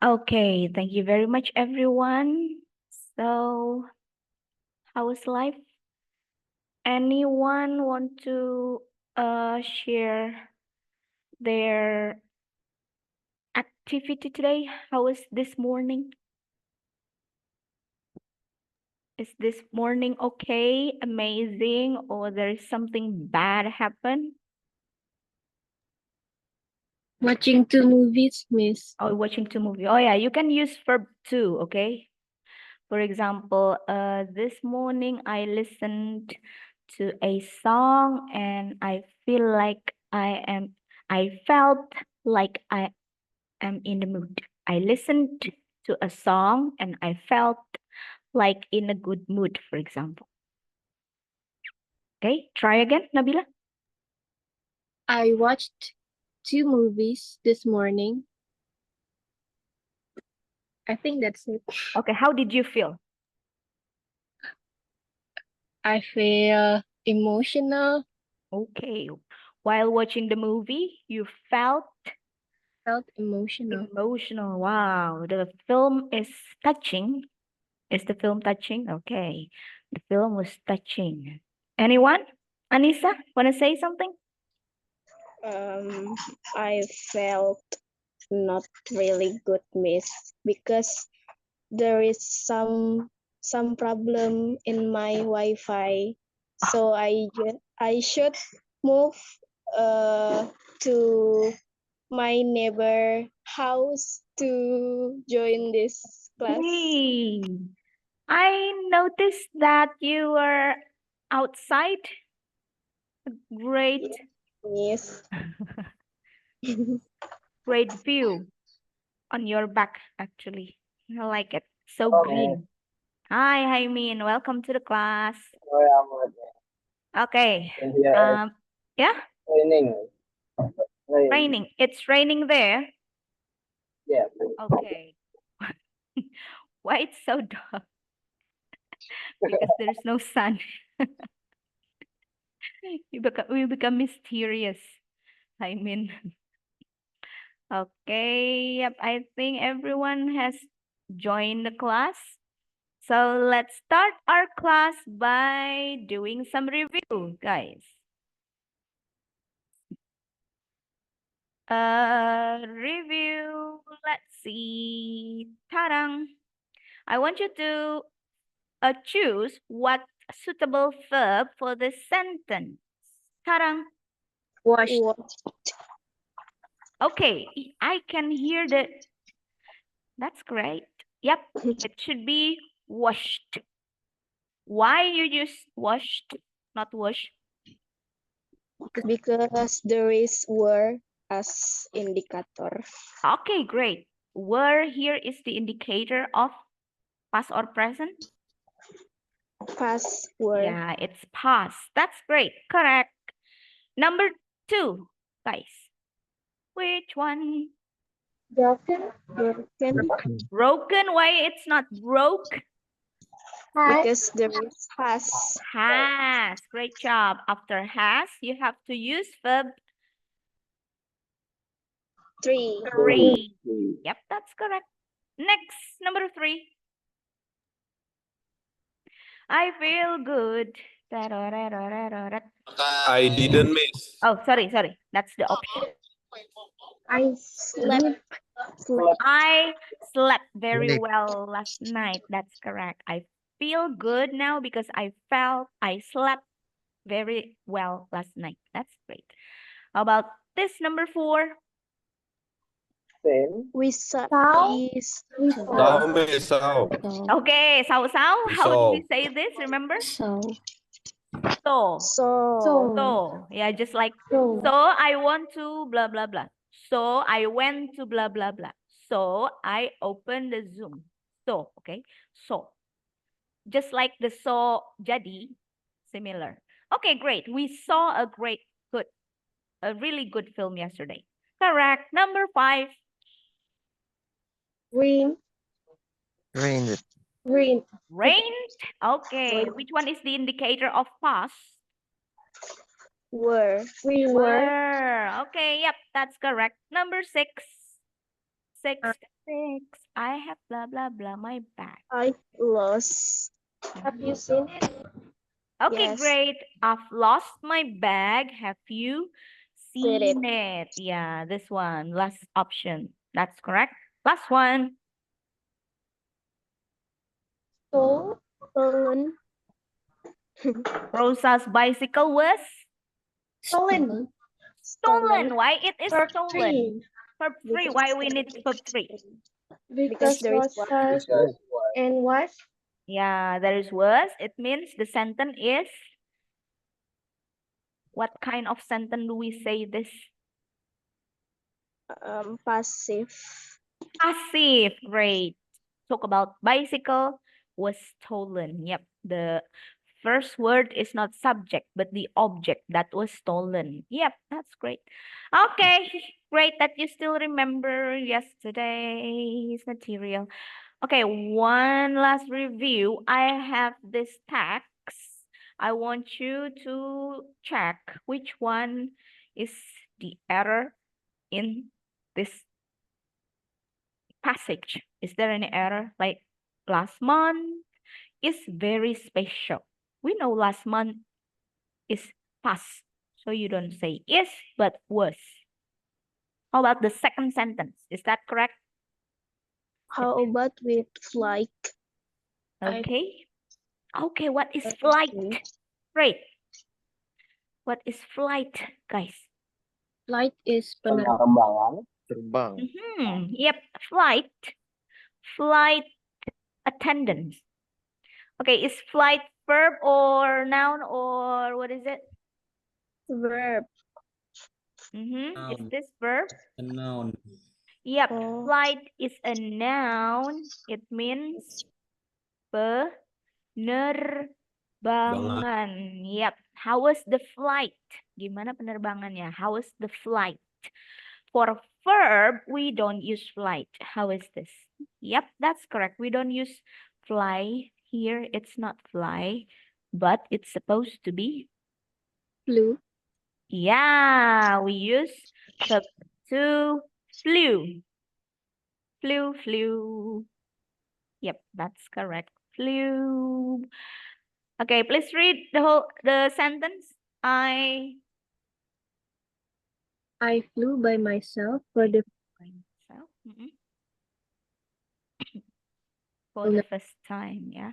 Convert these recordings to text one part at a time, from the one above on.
Okay, thank you very much, everyone. So, how is life? Anyone want to share their activity today? How is this morning? Is this morning okay, amazing, or there is something bad happen? Watching 2 movies, Miss. Or watching two movie? Oh yeah, you can use verb too, okay? For example, this morning I listened to a song and I felt like I am in the mood. I listened to a song and I felt like in a good mood, for example. Okay, try again, Nabila. I watched 2 movies this morning. I think that's it. Okay, how did you feel? I feel emotional, Okay, while watching the movie, you felt felt emotional. emotional. Wow, the film is touching. Is the film touching? Okay. The film was touching. Anyone? Anissa, want to say something? Um, I felt not really good, Miss, because there is some problem in my Wi-Fi, so I should move to my neighbor house to join this class. Hey, I noticed that you were outside. Great, Yes. great view on your back, actually. I like it. So Okay. green. Hi, Min. Welcome to the class. Oh, yeah, I'm Okay. in here. Yeah, Raining. Rain. raining. It's raining there. Yeah. Okay. Why it's so dark? Because there's no sun. We become mysterious. I mean, okay. Yep, I think everyone has joined the class. So let's start our class by doing some review, guys. Review. Let's see. Tarang. I want you to choose what suitable verb for this sentence. Tarang. Watched. Okay, I can hear the. That's great. Yep, it should be washed. Why you use washed, not wash? Because there is were as indicator. Okay, great. Were here is the indicator of past or present? Past were. Yeah, it's past. That's great. Correct. Number 2, guys. Which one? Broken. Broken. Why it's not broke? Because there is has. Has. Great job. After has, you have to use verb Three. three. Yep, that's correct. Next, number 3. I feel good. I didn't miss. Oh, sorry. That's the option. I Slept. I slept very well last night. That's correct. I feel good now because I slept very well last night. That's great. How about this number 4? Same. We saw. Sao, miss. Sao. Okay, sao. How did we So. say this? Remember? So. So. So. Yeah, just like so I want to blah blah blah. So I went to blah blah blah. So I opened the Zoom. So, okay. So, just like the so jadi, similar. Okay, great. We saw a really good film yesterday. Correct. Number 5. Green. Rain. Green. Rained. Okay. Which one is the indicator of past? Were. We were. Were. Okay, yep, that's correct. Number 6. 66. I have blah blah blah my bag. I lost. Have you seen it? Okay, Yes. great. I've lost my bag. Have you Seen it. seen it? Yeah, this one. Last option. That's correct. Last one. Stole, Stolen. Rosa's bicycle was stolen. stolen. Why it is Verb stolen? three. Verb 3. Why we need verb 3? Because there is was one. has Because what? and was. Yeah, there is was. It means the sentence is. What kind of sentence do we say this? Passive. Passive. Great. Talk about bicycle was stolen. Yep. The first word is not subject, but the object that was stolen. Yep, that's great. Okay, great that you still remember yesterday's material. Okay, one last review. I have this text. I want you to check which one is the error in this passage. Is there any error? Like last month is very special. We know last month is past, so you don't say is, but was. How about the second sentence? Is that correct? How about with like? Okay. Okay, what is flight? Great. What is flight, guys? Flight is penerbangan. Penerbangan. Terbang. Yep, flight. Flight attendant. Okay, is flight verb or noun or what is it? Verb. Is this verb? A noun. Yep, Oh. flight is a noun. It means penerbangan. Yep. How was the flight? Gimana penerbangannya? How was the flight? For verb, we don't use flight. How is this? Yep, that's correct. We don't use fly here. It's not fly, but it's supposed to be. Flew. Yeah, we use verb to flew. Flew. Yep, that's correct. Flew. Okay, please read the sentence. I flew by myself for the myself. For the first time, yeah.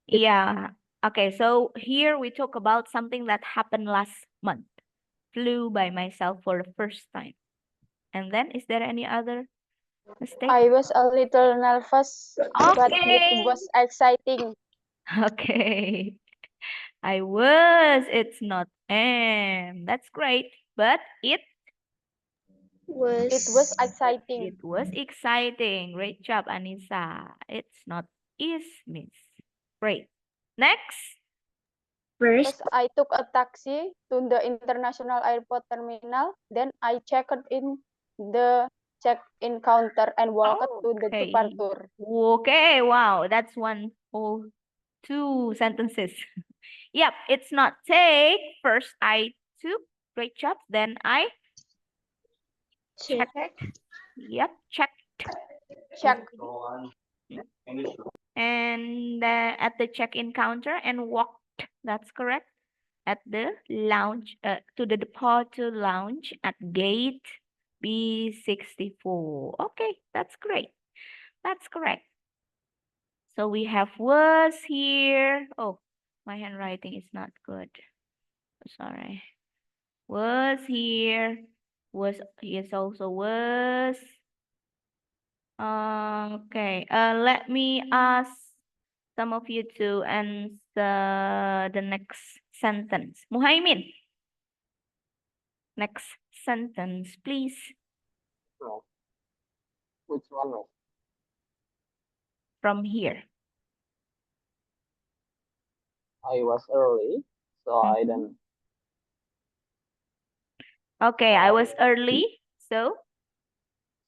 Yeah. Okay, so here we talk about something that happened last month. Flew by myself for the first time. And then, is there any other mistake? I was a little nervous, but it was exciting. Okay. I was. It's not am. That's great. But it It was exciting. It was exciting. Great job, Anissa. It's not is, miss. Great. Next. first. I took a taxi to the international airport terminal. Then I checked in the check-in counter and walked to the Okay. departure. Okay, wow, that's one or two sentences. Yep, it's not take. First I took. Great job. Then I checked. Yep, checked. Check. And at the check-in counter and walked. That's correct. At the lounge, to the departure lounge at gate B64. Okay, that's great. That's correct. So we have was here. Oh, my handwriting is not good. Sorry. Was here. Was, yes, also was. Okay, let me ask some of you to answer the next sentence. Muhaimin. Next sentence, please. No. Which one? No? From here. I was early, so I didn't. Okay, I was early, so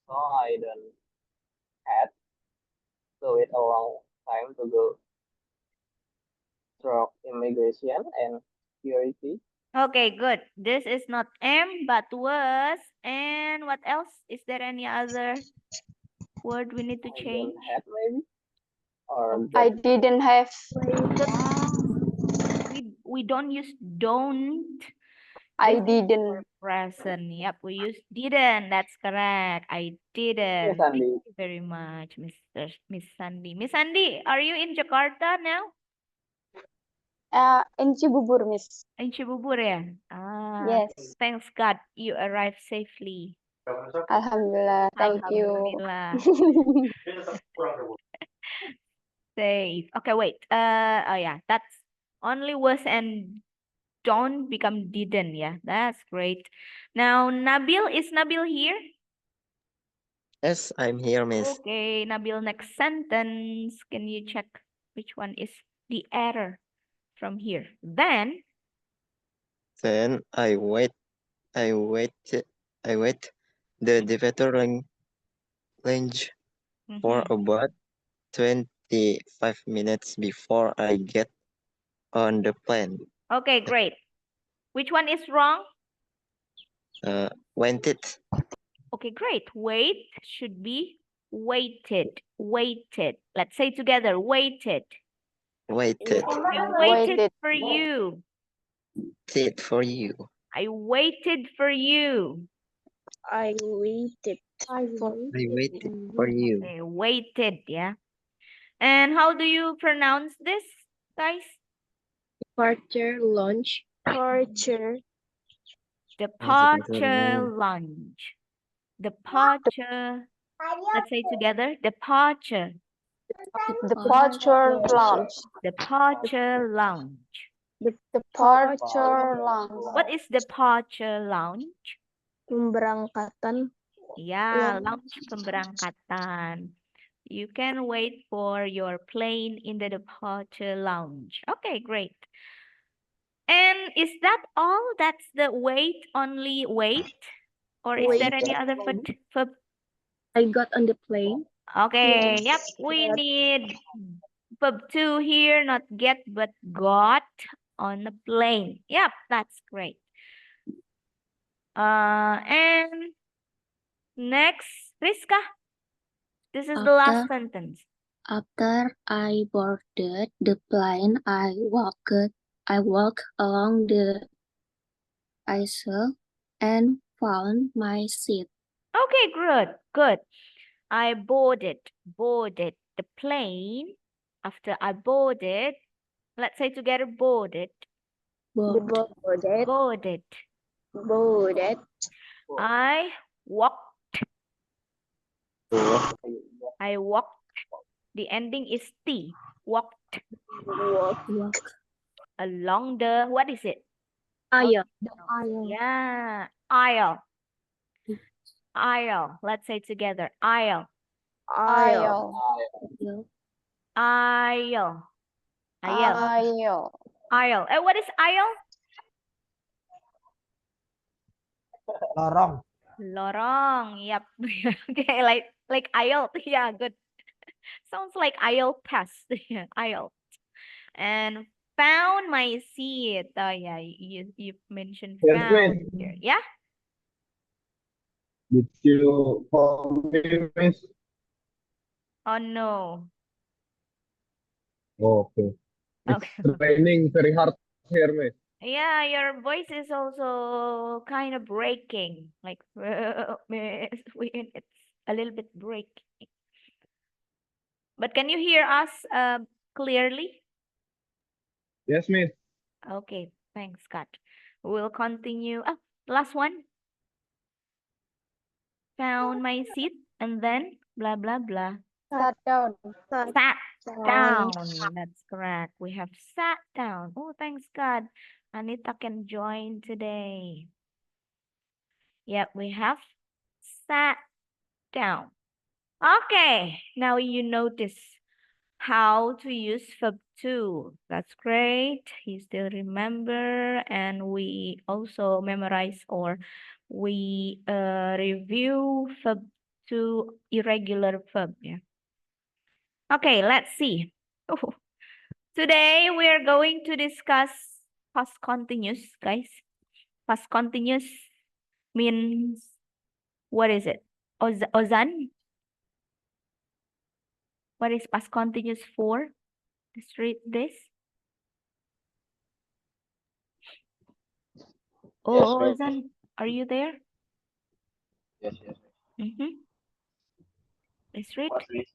So I didn't had to wait a long time to go through immigration and security. okay, good. This is not am but was. And what else? Is there any other word we need to I change? don't have maybe. Or I get. didn't have. We don't use don't. I This is didn't. for present. Yep, we use didn't. That's correct. I didn't. Yes, Thank Andy. you very much, Miss Sandy. Miss Sandy, are you in Jakarta now? In Cibubur, Miss. In Cibubur, ya? Ah, Yes. thanks God you arrived safely. Alhamdulillah. Thank you. Alhamdulillah. Safe. Okay, wait. Oh yeah, that's only was and don't become didn't. Yeah, that's great. Now, Nabil, is Nabil here? Yes, I'm here, Miss. Okay, Nabil, next sentence. Can you check which one is the error from here? Then I wait the elevator range for mhm. about 25 minutes before I get on the plane. Okay, great. Which one is wrong? Went it. Okay, great. Wait should be waited. Waited. Let's say together. Waited. Waited. I waited Waited. for you. Waited for you. I waited for you. I waited I waited for you. Okay, waited, yeah. And how do you pronounce this, guys? departure lunch. Departure lunch. Departure. Let's say together. Departure. Departure lounge. Departure lounge. Departure lounge. What is departure lounge? Pemberangkatan. Yeah, lounge pemberangkatan. You can wait for your plane in the departure lounge. Okay, great. And is that all? That's the wait, only wait? Or is there any other verb? I got on the plane. Okay, yep, we need verb 2 here, not get, but got on the plane. Yep, that's great. And next, Rizka. This is the last sentence. After I boarded the plane, I walked along the aisle and found my seat. Okay, good. I boarded the plane. After I boarded, let's say together, boarded. Boarded. I walked. I walked. The ending is T. Walked. Along the, what is it? Aisle. Yeah, aisle. Aisle. Let's say together. Aisle. Aisle. Aisle. Aisle. Aisle. What is aisle? Lorong. Lorong. Yep. Okay, like aisle. Yeah, good. Sounds like aisle pass. Yeah, aisle. And found my seat. Oh yeah, you mentioned Yes, found miss. here. Yeah. Did you call me, miss? Oh no. Okay. Okay. It's raining very hard here, miss. Yeah, your voice is also kind of breaking. Like it's a little bit breaking. But can you hear us clearly? Yes, miss. Okay, thanks, Scott. We'll continue. Oh, last one. Found my seat and then blah blah blah. Sat down. Sat down. That's correct. We have sat down. Oh, thanks God. Anita can join today. Yep, we have sat down. Okay, now you notice how to use verb 2. That's great. You still remember, and we also memorize or we review verb 2 irregular verb. Yeah. Okay, let's see. Today we are going to discuss past continuous, guys. Past continuous means, what is it? Ozan? What is past continuous for? Let's read this. Oh, ma'am. Zan, are you there? Yes, yes. Mm-hmm. Let's read. What we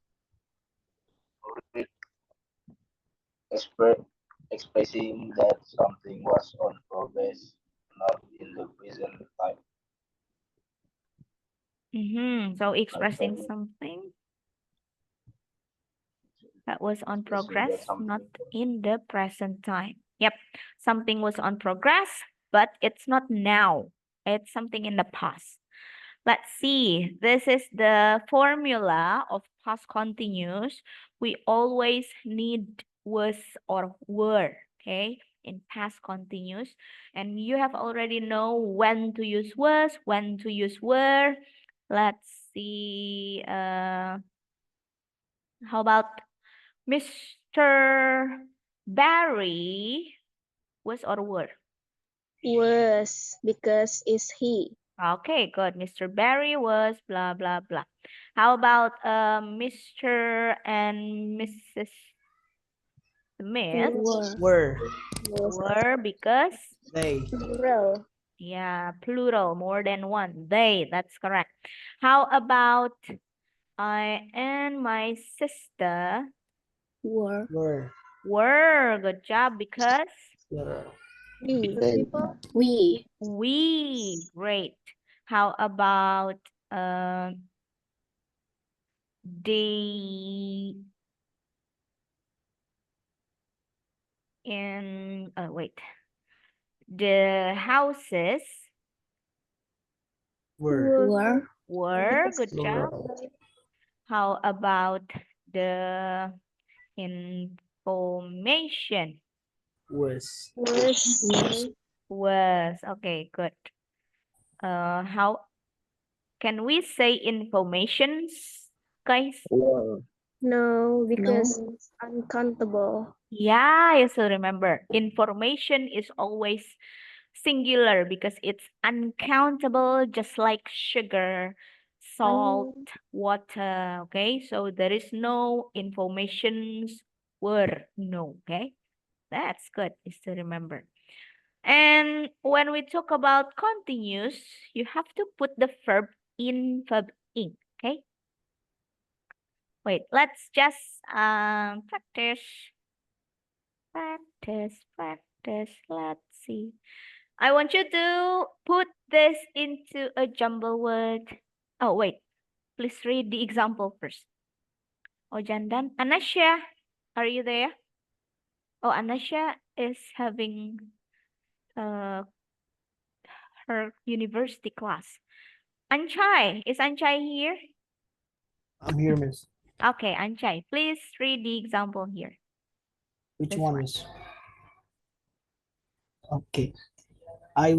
read expressing that something was on progress, not in the present time. Mm-hmm. So expressing something that was on progress, not in the present time. Yep. Something was on progress, but it's not now. It's something in the past. Let's see. This is the formula of past continuous. We always need was or were, okay, in past continuous. And you have already know when to use was, when to use were. Let's see. How about Mr. Barry was or were? Was, because is he. Okay, good. Mr. Barry was blah, blah, blah. How about Mr. and Mrs. Smith Were. were because, They. Plural. yeah, plural, more than one. They, that's correct. How about I and my sister Were. were, good job, because We. They. We. great. How about they in wait, the houses Were. were, good job. How about the information Was. was? Okay, good. How can we say informations, guys? No, because it's uncountable. Yeah, you still remember. Information is always singular because it's uncountable, just like sugar, salt, water. Okay, so there is no informations were no. Okay, that's good. You still remember. And when we talk about continuous, you have to put the verb in, verb in. Okay. Wait, let's just practice. Practice. Let's see. I want you to put this into a jumble word. Oh, wait. Please read the example first. Oh, Jandan. Anasha, are you there? Oh, Anasha is having her university class. Anchai, is Anchai here? I'm here, miss. Okay, Anchai, please read the example here. Which This one, one. miss? Okay. I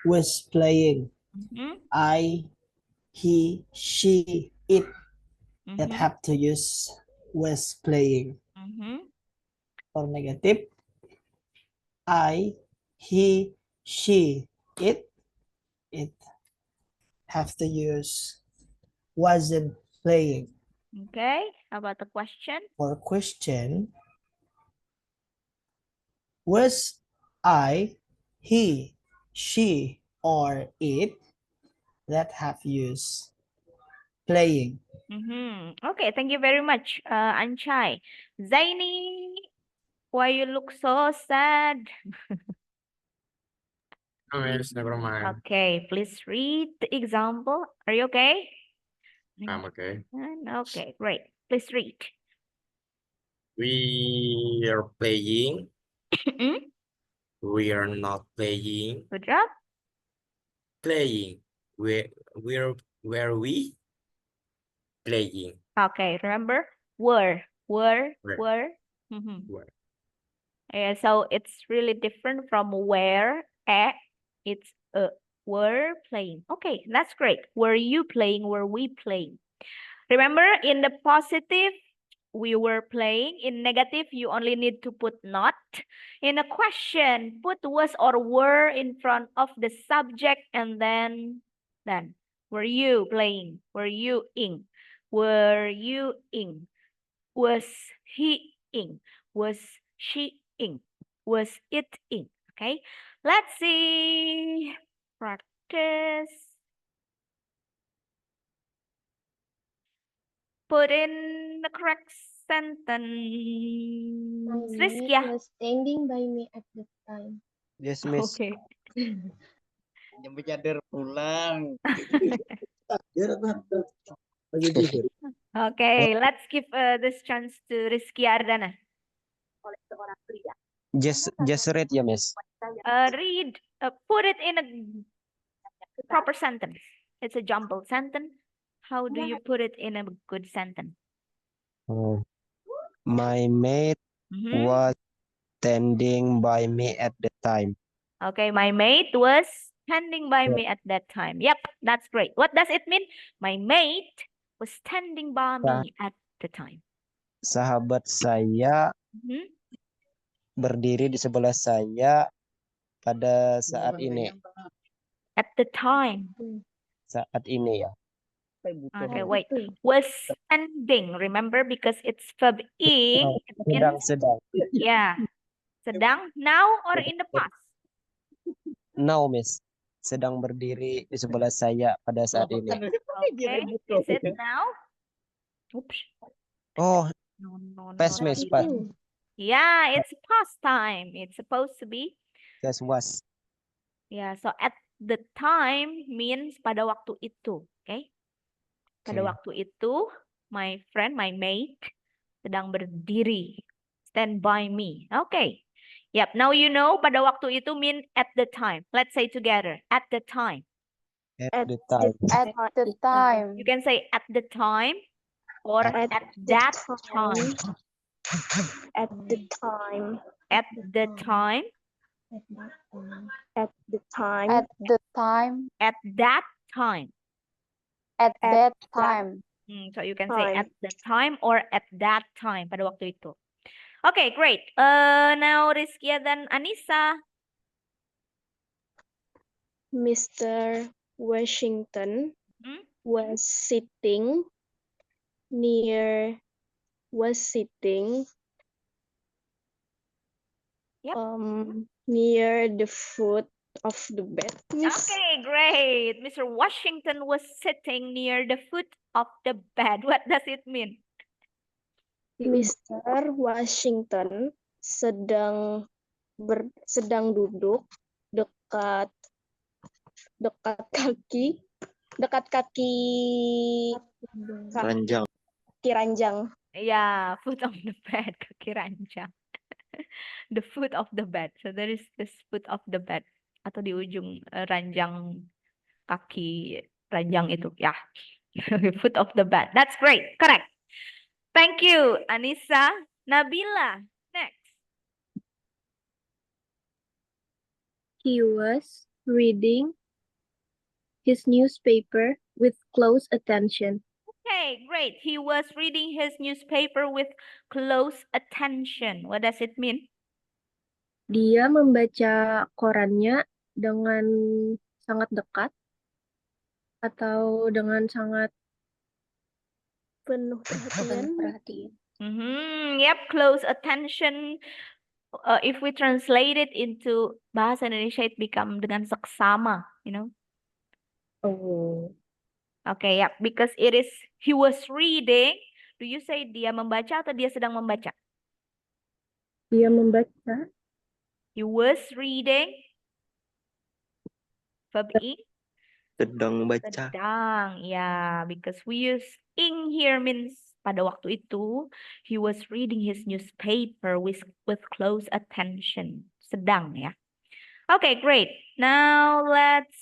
was playing. Mhm, I, he, she, it. That mhm, have to use was playing. mhm. For negative, I, he, she, it have to use wasn't playing. Okay, how about the question? For question, was I, he, she, or it that have used playing? Okay, thank you very much, Anchai. Zaini, why you look so sad? No, miss, never mind. Okay, please read the example. Are you okay? I'm okay. Okay, great. Please read. We are playing. Mm, We are not playing. Good job. Playing. Where we playing. Okay, remember? Were. Were. Mhm. Were. Yeah, so it's really different from where, it's were playing. Okay, that's great. Were you playing? Were we playing? Remember, in the positive, we were playing. In negative, you only need to put not. In a question, put was or were in front of the subject and then were you playing? Were you in? Were you in? Was he ing? Was she ing? Was it ing? Okay, let's see. Practice. Put in the correct sentence. Rizkia. was standing by me at the time. Yes, Miss. Okay. Jemput cader pulang. Okay, let's give this chance to Rizky Ardana. Just read ya, Miss. Read, put it in a proper sentence. It's a jumbled sentence. How do you put it in a good sentence? Oh. My mate Mhm. was standing by me at the time. Okay, my mate was standing by me at that time. Yep, that's great. What does it mean? My mate was standing by me at the time. Sahabat saya Mhm. berdiri di sebelah saya pada saat ini. At the time. Saat ini ya. Okay, wait. Was standing, remember, because it's verb ing. It means, Sedang. yeah. Sedang, now or in the past? Now, Miss. Sedang berdiri di sebelah saya pada saat ini. Okay, is it now? Oops. Oh, No, past, not Miss. it. Past. Yeah, it's past time. It's supposed to be. Yes, was. Yeah, so at the time means pada waktu itu. Okay? Pada Okay. waktu itu, my friend, my mate, sedang berdiri. Stand by me. Okay. Yep, now you know pada waktu itu mean at the time. Let's say together. At the time. At the time. At the time. You can say at the time or At at the that time. At the time. At the time. At the time. At the time. At that time. At At that that time. So you can say time. at the time or at that time pada waktu itu. Okay, great. Now Rizkia dan Anissa. Mr. Washington Hmm? was sitting near Yep. near the foot of the bed. Miss. Okay, great. Mr. Washington was sitting near the foot of the bed. What does it mean? Mr. Washington sedang duduk dekat kaki Ranjang. kaki ranjang. Yeah, foot of the bed, kaki ranjang. The foot of the bed. So there is this foot of the bed atau di ujung ranjang kaki ranjang itu. Yeah. Foot of the bed. That's great. Correct. Thank you, Anissa. Nabila, next. He was reading his newspaper with close attention. Okay, great. He was reading his newspaper with close attention. What does it mean? Dia membaca korannya dengan sangat dekat atau dengan sangat penuh perhatian. Yep, close attention. If we translate it into bahasa Indonesia, it become dengan seksama, you know. Oh. Okay, yeah, because it is he was reading. Do you say dia membaca atau dia sedang membaca? Dia membaca. He was reading. Verb ing. Sedang baca. Sedang, yeah, because we use ing here means pada waktu itu he was reading his newspaper with close attention. Sedang, ya. Okay, great. Now let's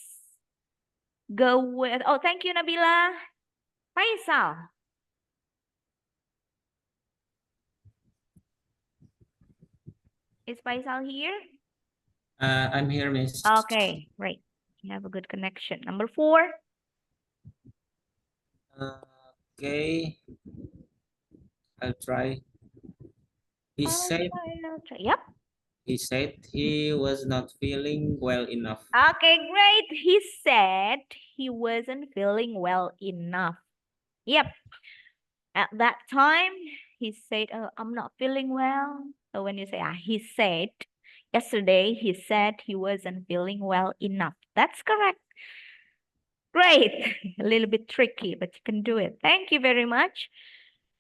go with, oh, thank you, Nabila. Faisal. Is Faisal here? I'm here, Miss. Okay, great. You have a good connection. Number 4. Okay. I'll try. He said Yep. he said he was not feeling well enough. Okay, great. He said he wasn't feeling well enough. Yep. At that time, he said, I'm not feeling well. So when you say, he said, yesterday he said he wasn't feeling well enough. That's correct. Great. A little bit tricky, but you can do it. Thank you very much,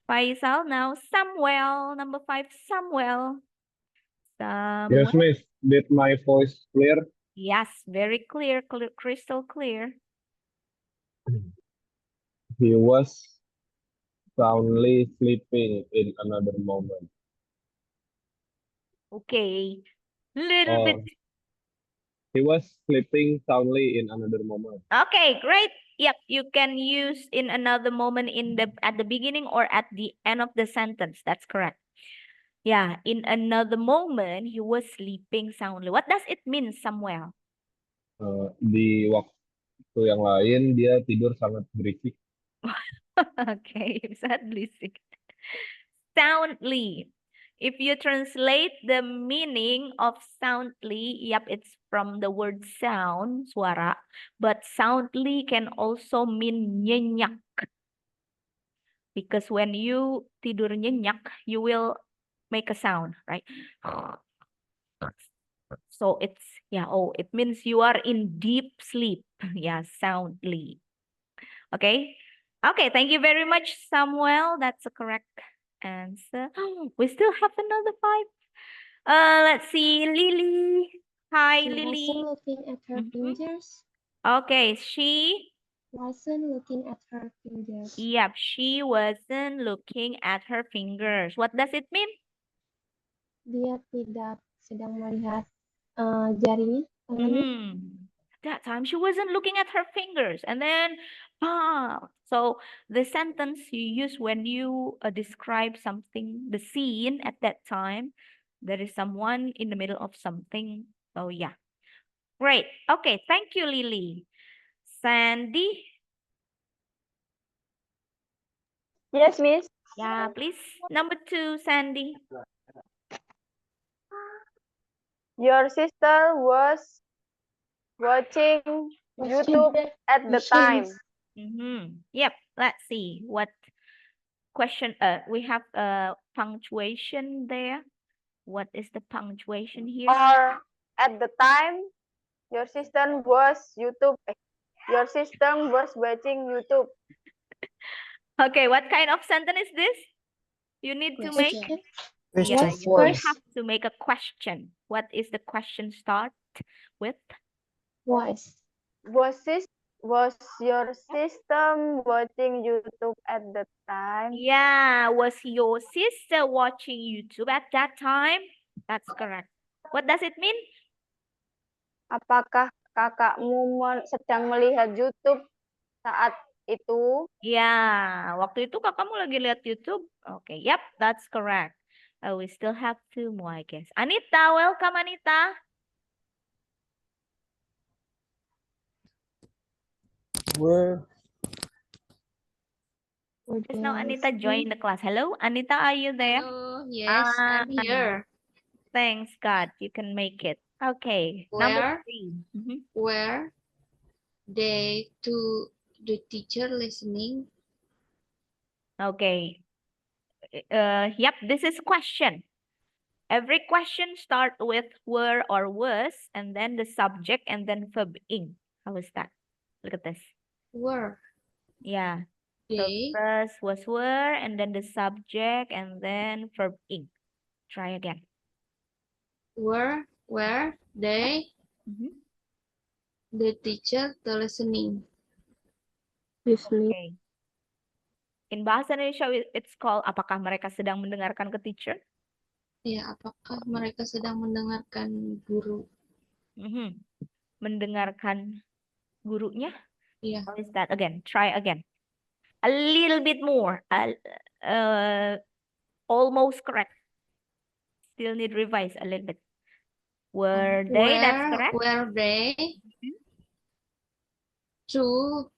Faisal. Now, Samuel, number 5, Samuel. Yes, Samuel. Miss. Did my voice clear? Yes, very clear, crystal clear. He was soundly sleeping in another moment. Okay. Little bit. He was sleeping soundly in another moment. Okay, great. Yep, you can use in another moment at the beginning or at the end of the sentence. That's correct. Yeah, in another moment he was sleeping soundly. What does it mean, Samuel? Di waktu yang lain dia tidur sangat berisik. Okay, sadly sick. Soundly. If you translate the meaning of soundly, yep, it's from the word sound, suara, but soundly can also mean nyenyak. Because when you tidur nyenyak, you will make a sound, right? So it's, it means you are in deep sleep. Yeah, soundly. Okay. Okay, thank you very much, Samuel. That's a correct answer. We still have another 5. Let's see, Lily. Hi, She Lily. wasn't looking at her fingers. Okay, she Wasn't looking at her fingers. Yep, she wasn't looking at her fingers. What does it mean? Dia tidak sedang melihat jarinya, tangannya. That time she wasn't looking at her fingers. And then, so the sentence you use when you describe something, the scene at that time, there is someone in the middle of something. So yeah, great. Okay, thank you, Lily. Sandy? Yes, Miss. Yeah, please. Number 2, Sandy. Your sister was watching YouTube at the time. Yep, let's see what question. We have punctuation there. What is the punctuation here? Or at the time, your sister was YouTube. Your sister was watching YouTube. Okay, what kind of sentence is this? You need to make. Question You 4. have to make a question. What is the question start with? Was your sister watching YouTube at the time? Yeah, was your sister watching YouTube at that time? That's correct. What does it mean? Apakah kakakmu sedang melihat YouTube saat itu? Ya, waktu itu kakakmu lagi lihat YouTube. Okay, yep, that's correct. We still have 2 more, I guess. Anita, welcome, Anita. Were Just now Anita joined the class. Hello, Anita, are you there? Hello, yes, I'm here. Thanks, God, you can make it. Okay, number 3. Were they to the teacher listening? Okay. Yep, this is question. Every question start with were or was, and then the subject, and then verb ing. How is that? Look at this. Were. Yeah. They. So first was were, and then the subject, and then verb ing. Try again. Were they the teacher to listening? Okay. In bahasa Indonesia, it's called apakah mereka sedang mendengarkan ke teacher? Ya, apakah mereka sedang mendengarkan guru? Mendengarkan gurunya? Yeah. How is that again? Try again. A little bit more. Almost correct. Still need revise a little bit. Were they? That's correct. Were they to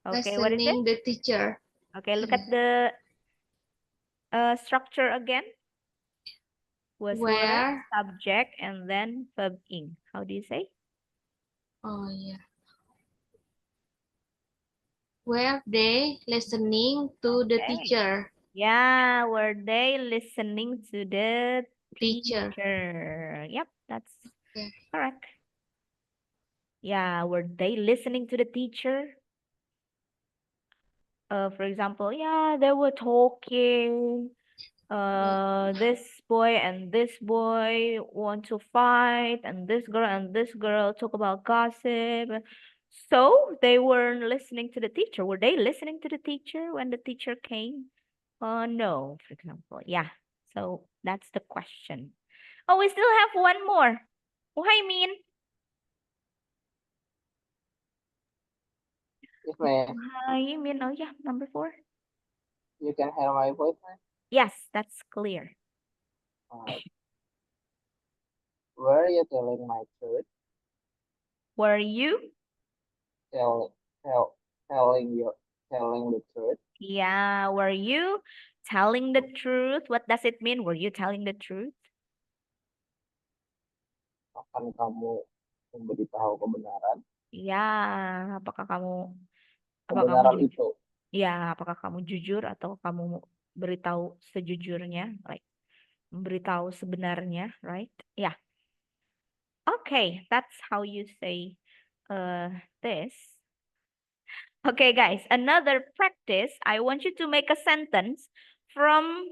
listening the teacher? Okay, look at the structure again. Was were, subject, and then verb ing. How do you say? Oh yeah. Were they listening to the teacher? Yeah, were they listening to the Teacher. teacher? Yep, that's Okay. correct. Yeah, were they listening to the teacher? For example, yeah, they were talking. This boy and this boy want to fight, and this girl talk about gossip. So they weren't listening to the teacher. Were they listening to the teacher when the teacher came? No, for example. Yeah. So that's the question. Oh, we still have one more. Why mean? If may, I mean, oh yeah, number 4. you can hear my voice, man. Yes, that's clear. Were you telling my truth? Were you? Telling the truth? Yeah, were you telling the truth? What does it mean? Were you telling the truth? Akan kamu memberitahu kebenaran? Ya, apakah kamu Kebenaran jujur? itu. Ya, apakah kamu jujur atau kamu beritahu sejujurnya, like memberitahu sebenarnya, right? Yeah. Okay, that's how you say this. Okay, guys, another practice. I want you to make a sentence from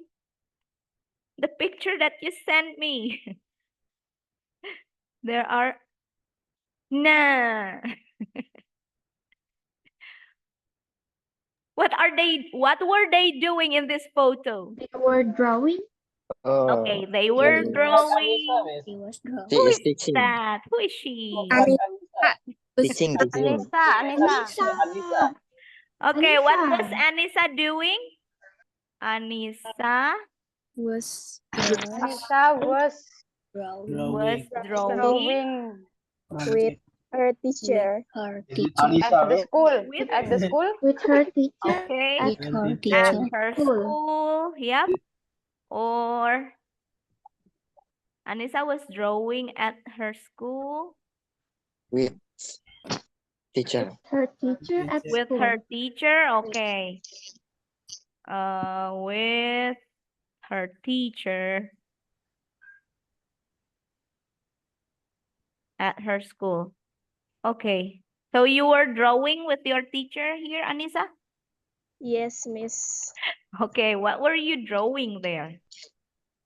the picture that you sent me. There are nah. What were they doing in this photo? They were drawing. Okay, they were Miss drawing. Anissa, He was drawing. She Who is is teaching. that? Who is she? Teaching. Anissa. Okay, what was Anissa. Anissa doing? Anissa Was was drawing drawing With her teacher. her Is it teacher. Anissa? with at the school. With her teacher. okay With her at teacher. her school. Yep. Or Anissa was drawing at her school With teacher. Her teacher at with school. her teacher. Okay. With her teacher at her school. Okay. So you were drawing with your teacher here, Anissa? Yes, Miss. Okay, what were you drawing there?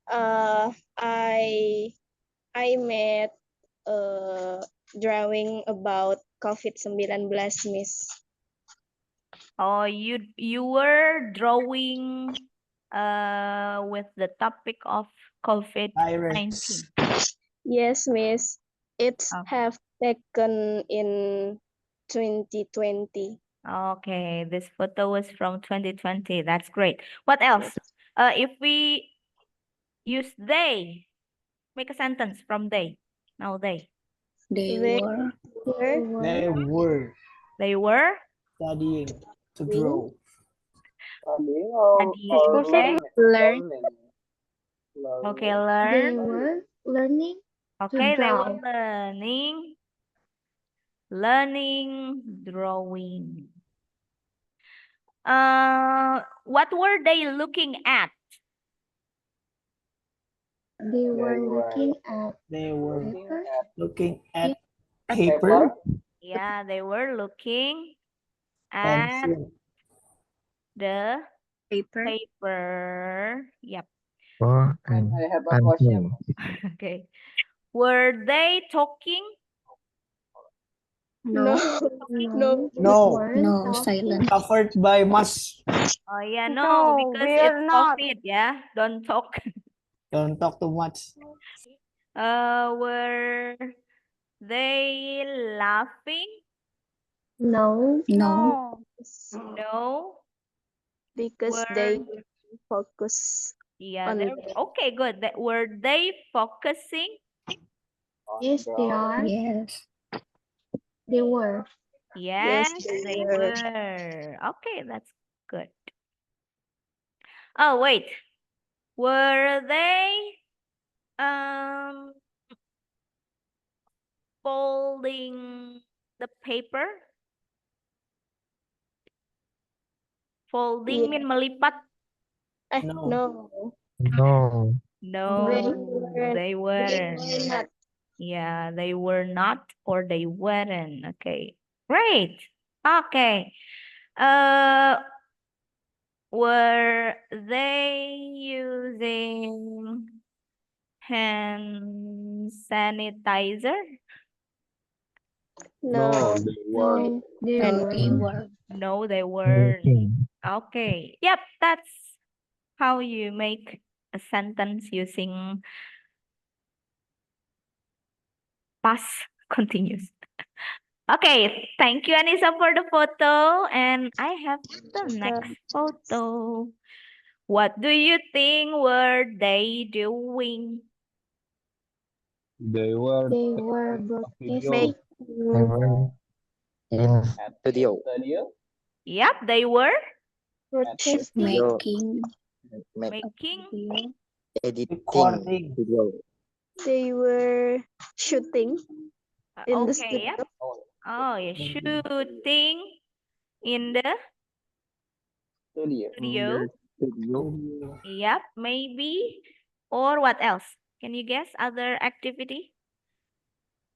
I made a drawing about COVID-19, Miss. Oh, you were drawing with the topic of COVID-19. Yes, Miss. It's Oh. have taken in 2020. Okay, this photo was from 2020. That's great. What else? If we use they, make a sentence from they. Now they. They They were. They were studying to Wing. grow. Studying Studying, okay. learning. Okay, They learn. were learning. Okay, they were draw. learning drawing. What were they looking at? They were looking at They were paper. looking at Paper. paper, Yeah, they were looking at pencil. the Paper. paper. Yep. And I have a question. Okay. Were they talking? No. No. No. No, silent. Covered by mask. Oh yeah, no, No, because we're it's not. COVID, yeah. Don't talk. Don't talk too much. Were they laughing? No. No. No. Because they focus Yeah, on they're okay, good. Were they focusing? Yes, they are. Yes. They were. Yes, they they were. were. Okay, that's good. Oh, wait. Were they folding the paper? Folding Yeah. mean melipat. No. No. No. No, they They weren't. were not. Yeah, they were not or they weren't. Okay, great. Okay. Were they using hand sanitizer? No. No, they were. They were. No, they weren't. Working. Okay. Yep, that's how you make a sentence using past continuous. Okay, thank you, Anissa, for the photo. And I have the next photo. What do you think were they doing? They were They were video. They were in At studio. studio. Yep, they were Studio. making making. video. Editing. Recording. Video. They were shooting in the Okay, yep. studio. Oh, yeah, shooting in the Studio. studio. Studio. Yep, maybe. Or what else? Can you guess other activity?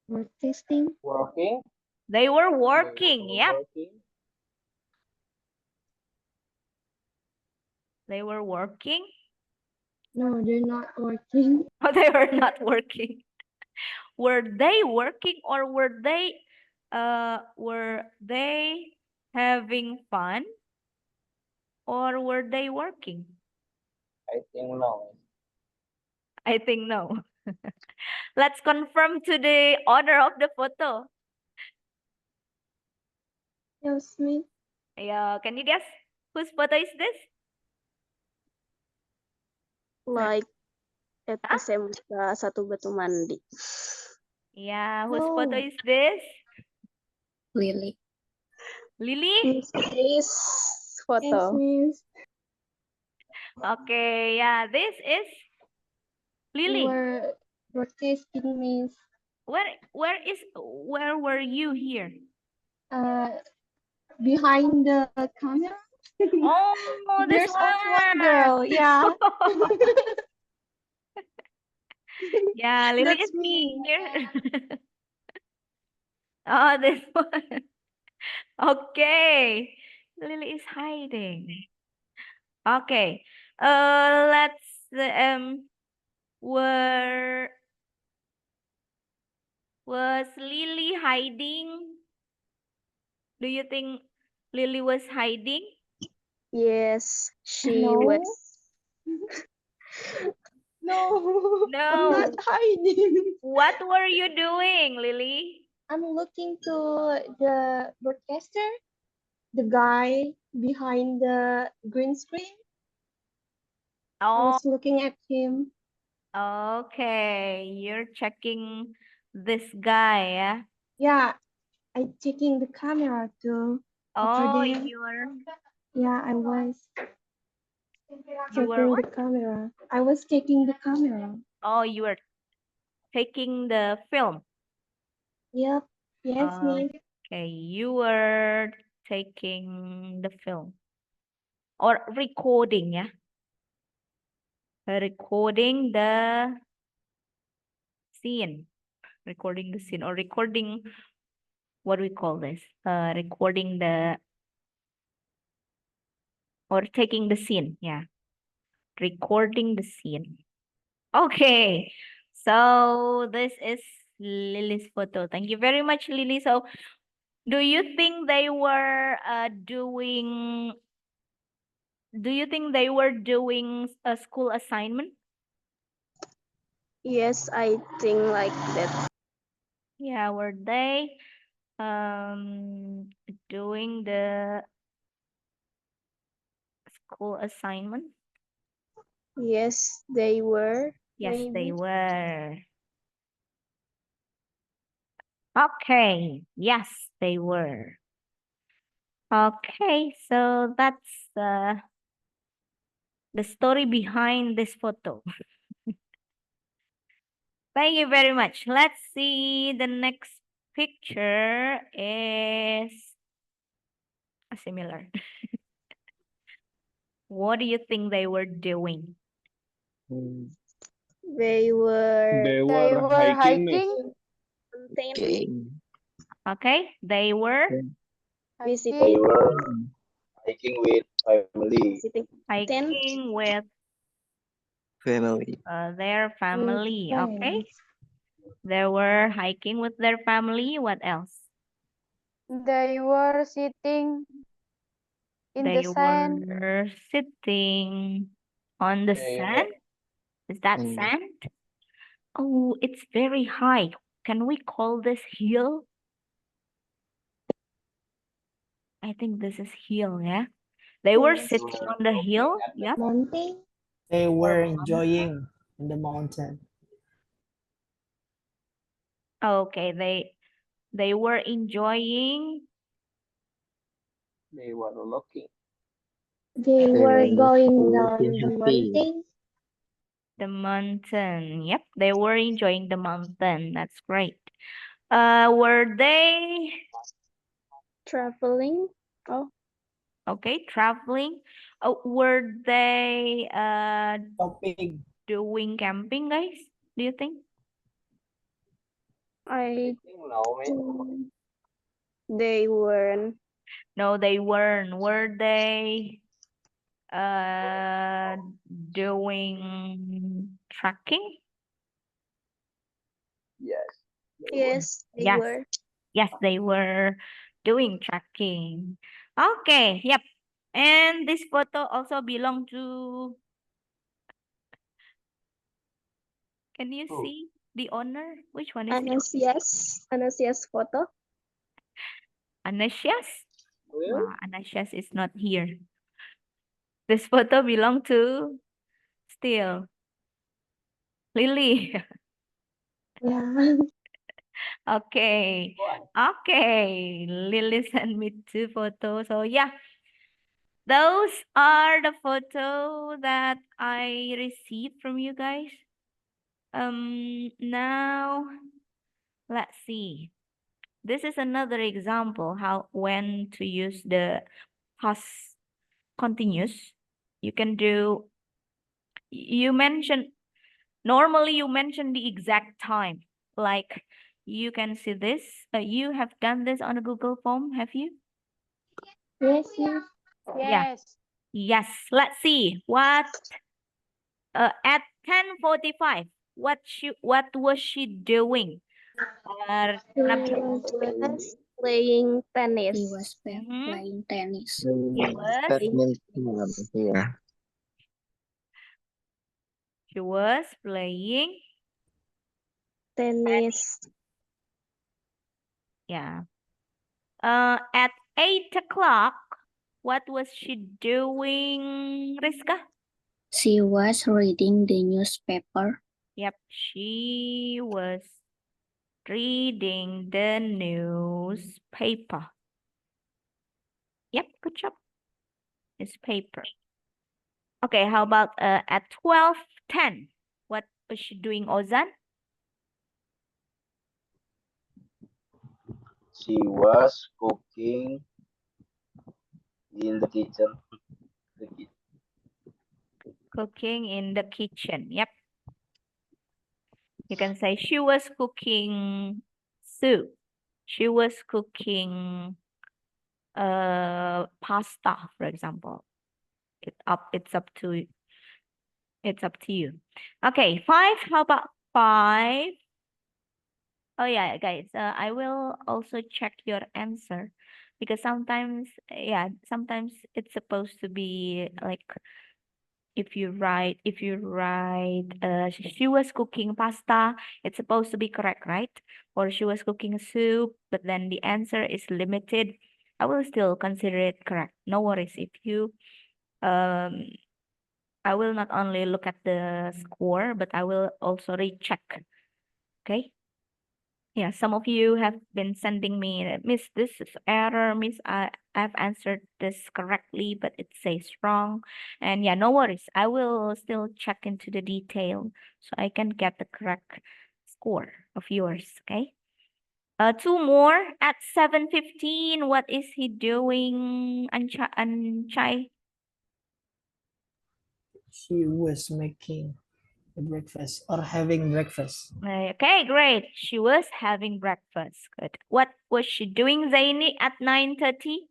Were testing. Working. They were They working. were Yep, working. they were working. No, they're not working. Oh, they were not working. Were they working or were they having fun or were they working? I think no. I think no. Let's confirm to the owner of the photo. Yes, me. Yeah, can you guess whose photo is this? Like at Huh? SMK 1 Batu Mandi. Yeah, whose photo Oh. is this? Lily. Lily? This photo. Miss. Okay, yeah, this is Lily. Were testing, Miss. Where were you here? Behind the camera. Oh, this There's only one girl. Yeah. Yeah, Lily That's is me. here. Oh, this one. Okay. Lily is hiding. Okay. Let's were was Lily hiding? Do you think Lily was hiding? Yes, she No. was. No. No. I'm not hiding. What were you doing, Lily? I'm looking to the broadcaster, the guy behind the green screen. I Oh, was looking at him. okay. You're checking this guy, yeah? Yeah, I checking the camera too. Over Oh, there. Yeah, I was you were checking what? the camera. I was checking the camera. Oh, you were taking the film. Yep. Yes, Miss. Okay, you were taking the film or recording, yeah? Recording the scene. Recording the scene or recording, what do we call this? Recording the or taking the scene, yeah. Recording the scene. Okay, so this is Lily's photo. Thank you very much, Lily. So, do you think they were doing? Do you think they were doing a school assignment? Yes, I think like that. Yeah, were they doing the school assignment? Yes, they were. Yes, they Maybe. were. Okay, yes, they were. Okay, so that's the story behind this photo. Thank you very much. Let's see, the next picture is similar. What do you think they were doing? They were They They were were hiking, Miss. hiking, campaigning, Okay, they were visiting, They hiking, were hiking with family. visiting tent. hiking with Family. their family. Okay, they were hiking with their family. What else? they were sitting in the They sand, were sitting on the They sand. Is that Mm. sand? Oh, it's very high. Can we call this hill? I think this is hill, yeah? They were Yes. sitting on the hill. Yep. Mountain. They were enjoying in the mountain. Okay, they were enjoying. They were looking. They They were were going down looking the happy. mountain. The mountain. Yep, they were enjoying the mountain. That's great. Were they Traveling. Oh, okay traveling? Were they Shopping. doing camping, guys? Do you think? I think no, Miss. think they weren't. No, they weren't. Were they doing trekking? Yes. They Yes, they Yes. were. Yes, they were doing trekking. Okay, yep. And this photo also belong to, can you Who? see the owner? Which one is it? Anasia's photo. Anasias? Really? Anasias is not here. This photo belong to still Lily. Yeah. Okay. Okay. Lily sent me 2 photos. So yeah, those are the photo that I received from you guys. Now let's see. This is another example how when to use the past continuous. You can do, normally you mention the exact time. Like you can see this. You have done this on a Google form, have you? Yes, yes. Yeah. yes, Yes. Let's see. What at 10:45, what was she doing? Nabil. Was playing tennis. He was Mhm. playing tennis. Badminton. Yeah. She was playing Tennis. yeah. At 8 o'clock, what was she doing, Rizka? She was reading the newspaper. Yep, she was reading the newspaper. Yep, good job. Newspaper. Okay, how about at 12:10? What was she doing, Ozan? She was cooking in the kitchen. Cooking in the kitchen. Yep. You can say she was cooking soup. She was cooking pasta, for example. It's up to you. Okay, 5. How about 5? Oh yeah, guys. I will also check your answer because sometimes it's supposed to be like if you write she was cooking pasta, it's supposed to be correct, right? Or she was cooking soup, but then the answer is limited. I will still consider it correct. No worries if you I will not only look at the score, but I will also recheck. Okay? Yeah, some of you have been sending me, Miss, this is error, Miss, I've answered this correctly, but it says wrong. And yeah, no worries. I will still check into the detail so I can get the correct score of yours, okay? 2 more at 7:15. What is he doing, Anchai? She was making the breakfast or having breakfast. Okay, great. She was having breakfast. Good. What was she doing, Zaini, at 9:30?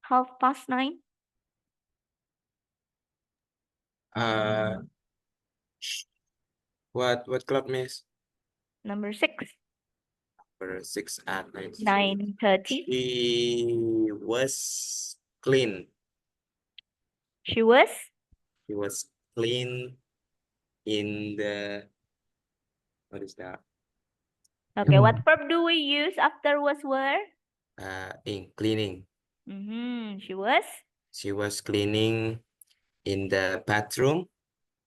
9:30? What clock, Miss? Number 6. For 6 at 9. 9:30. She was clean. She was She was clean in the, what is that? okay. What verb do we use after was were? In cleaning. She was cleaning in the bathroom.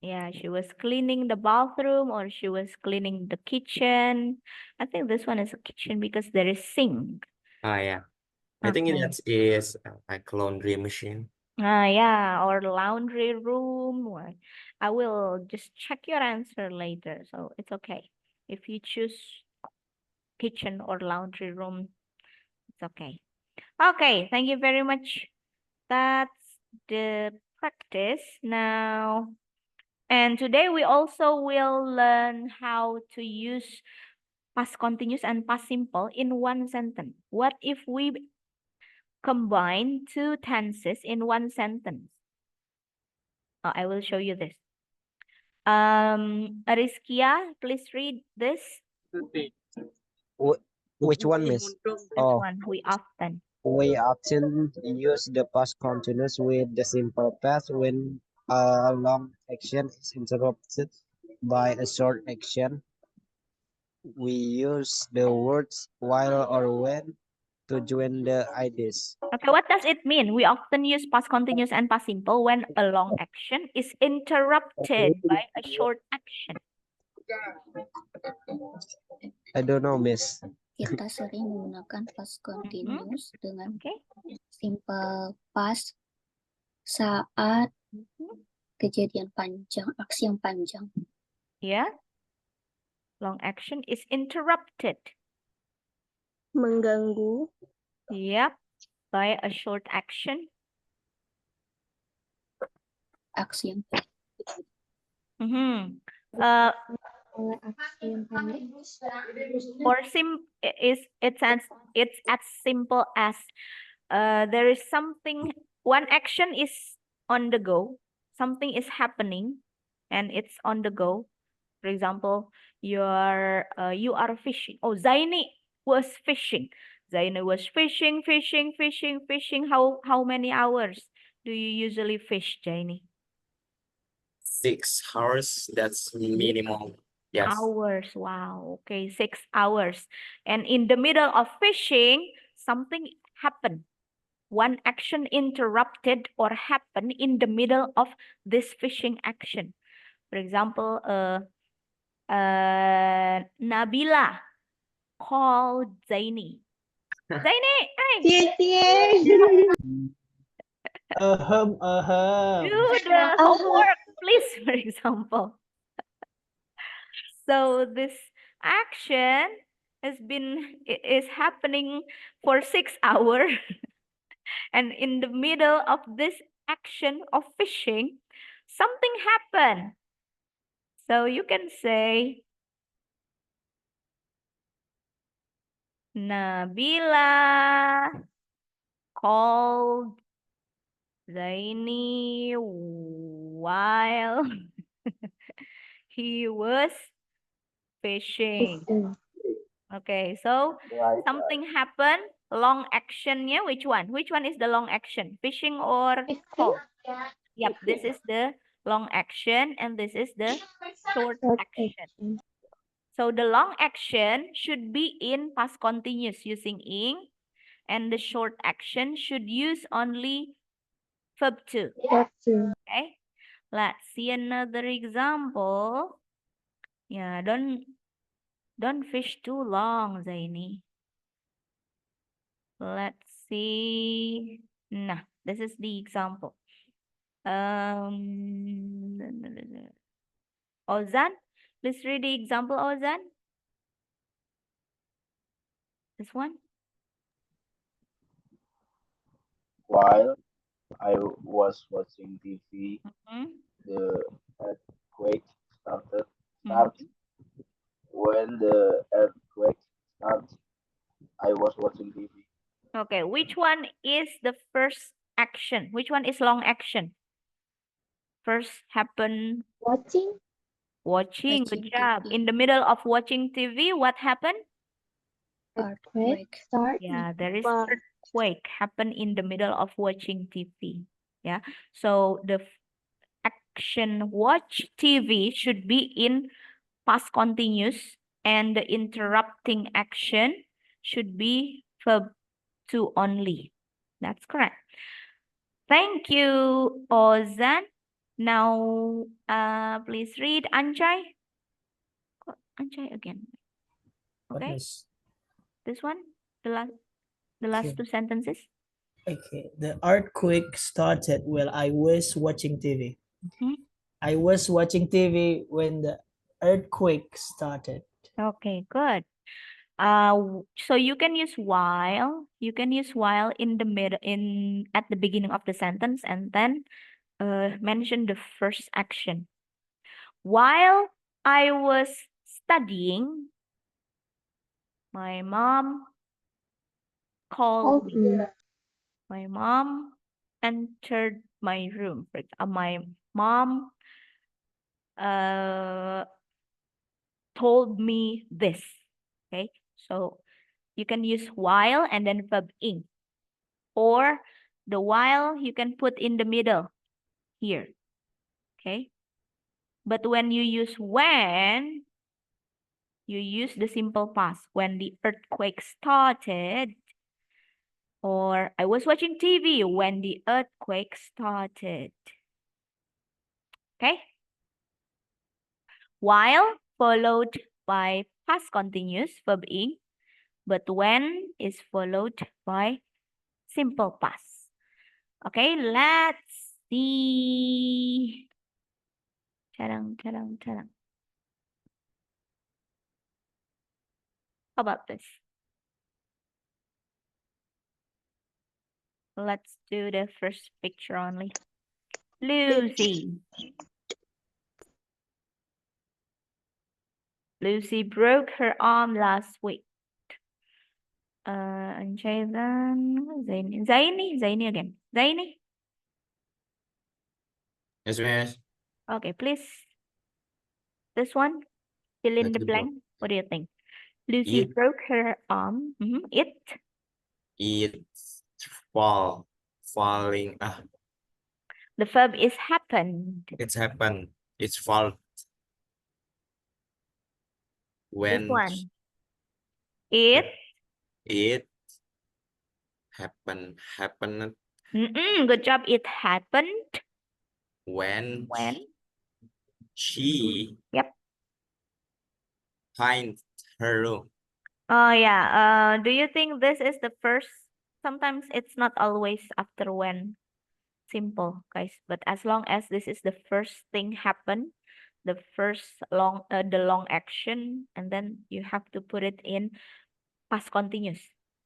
Yeah, she was cleaning the bathroom or she was cleaning the kitchen. I think this one is a kitchen because there is sink. Yeah. I think Okay. that is like laundry machine. Yeah, or laundry room. Or I will just check your answer later, so it's okay. If you choose kitchen or laundry room, it's okay. Okay, thank you very much. That's the practice now. And today we also will learn how to use past continuous and past simple in one sentence. What if we combine 2 tenses in one sentence? I will show you this. Rizkia, please read this. Which one, Miss? This Oh, one, we often. we often use the past continuous with the simple past when a long action is interrupted by a short action. We use the words while or when to join the ideas. Okay, what does it mean? We often use past continuous and past simple when a long action is interrupted by a short action. I don't know, Miss. Kita sering menggunakan past continuous dengan Okay. simple past saat kejadian panjang, aksi yang panjang. Yeah. Long action is interrupted. Mengganggu. Yep. By a short action. Aksi yang Or it's as simple as there is something, one action is on the go, something is happening and it's on the go. For example, you are fishing. Oh, Zaini was fishing. Zaini was fishing. How many hours do you usually fish, Zaini? 6 hours, that's minimum. Yes. Hours. Wow. Okay, 6 hours. And in the middle of fishing, something happened. One action interrupted or happened in the middle of this fishing action. For example, Nabila called Zaini. Zaini, hey! Do the homework, please, for example. So this action is happening for 6 hours. And in the middle of this action of fishing, something happened. So you can say, Nabila called Zaini while he was fishing. Okay, so something happened. Long action, yeah. Which one? Which one is the long action? Fishing or call? Yep, this is the long action and this is the short action. So the long action should be in past continuous using ing, and the short action should use only verb to. Okay, let's see another example. Yeah, don't fish too long, Zaini. Let's see. Nah, this is the example. Ozan, please read the example, Ozan. This one. While I was watching TV, which one is the first action? Which one is long action? First happen Watching. watching. Good Watching job. TV. In the middle of watching TV, what happened? Earthquake. Start. Yeah, there is Wow. earthquake happen in the middle of watching TV. Yeah. So the action watch TV should be in past continuous, and the interrupting action should be verb to only. That's correct. Thank you, Ozan. Now, please read Anjay. Anjay again. What Okay, is this one, the last Okay. two sentences. okay? The earthquake started while I was watching TV. Mhm. I was watching TV when the earthquake started. Okay, good. So you can use while. You can use while in the middle, at the beginning of the sentence, and then mention the first action. While I was studying, my mom called me. My mom entered my room. My mom told me this. Okay, so you can use while and then verb ing, or the while you can put in the middle here. Okay, but when you use when, you use the simple past. When the earthquake started, or I was watching TV when the earthquake started. Okay, while followed by past continuous verb ing, but when is followed by simple past. Okay, let's see. How about this? Let's do the first picture only. Lucy. Lucy broke her arm last week. And then Zaini again. Zaini. Yes, miss. Okay, please. This one, fill in the Let's go. blank. What do you think? Lucy It broke her arm. it's falling. The verb is happened. It's happened. It's fall This when one. It. happened Good job. It happened when when. she Yep. find her room. Oh yeah. Do you think this is the first? Sometimes it's not always after when. Simple, guys. But as long as this is the first thing happen, the first the long action, and then you have to put it in past continuous.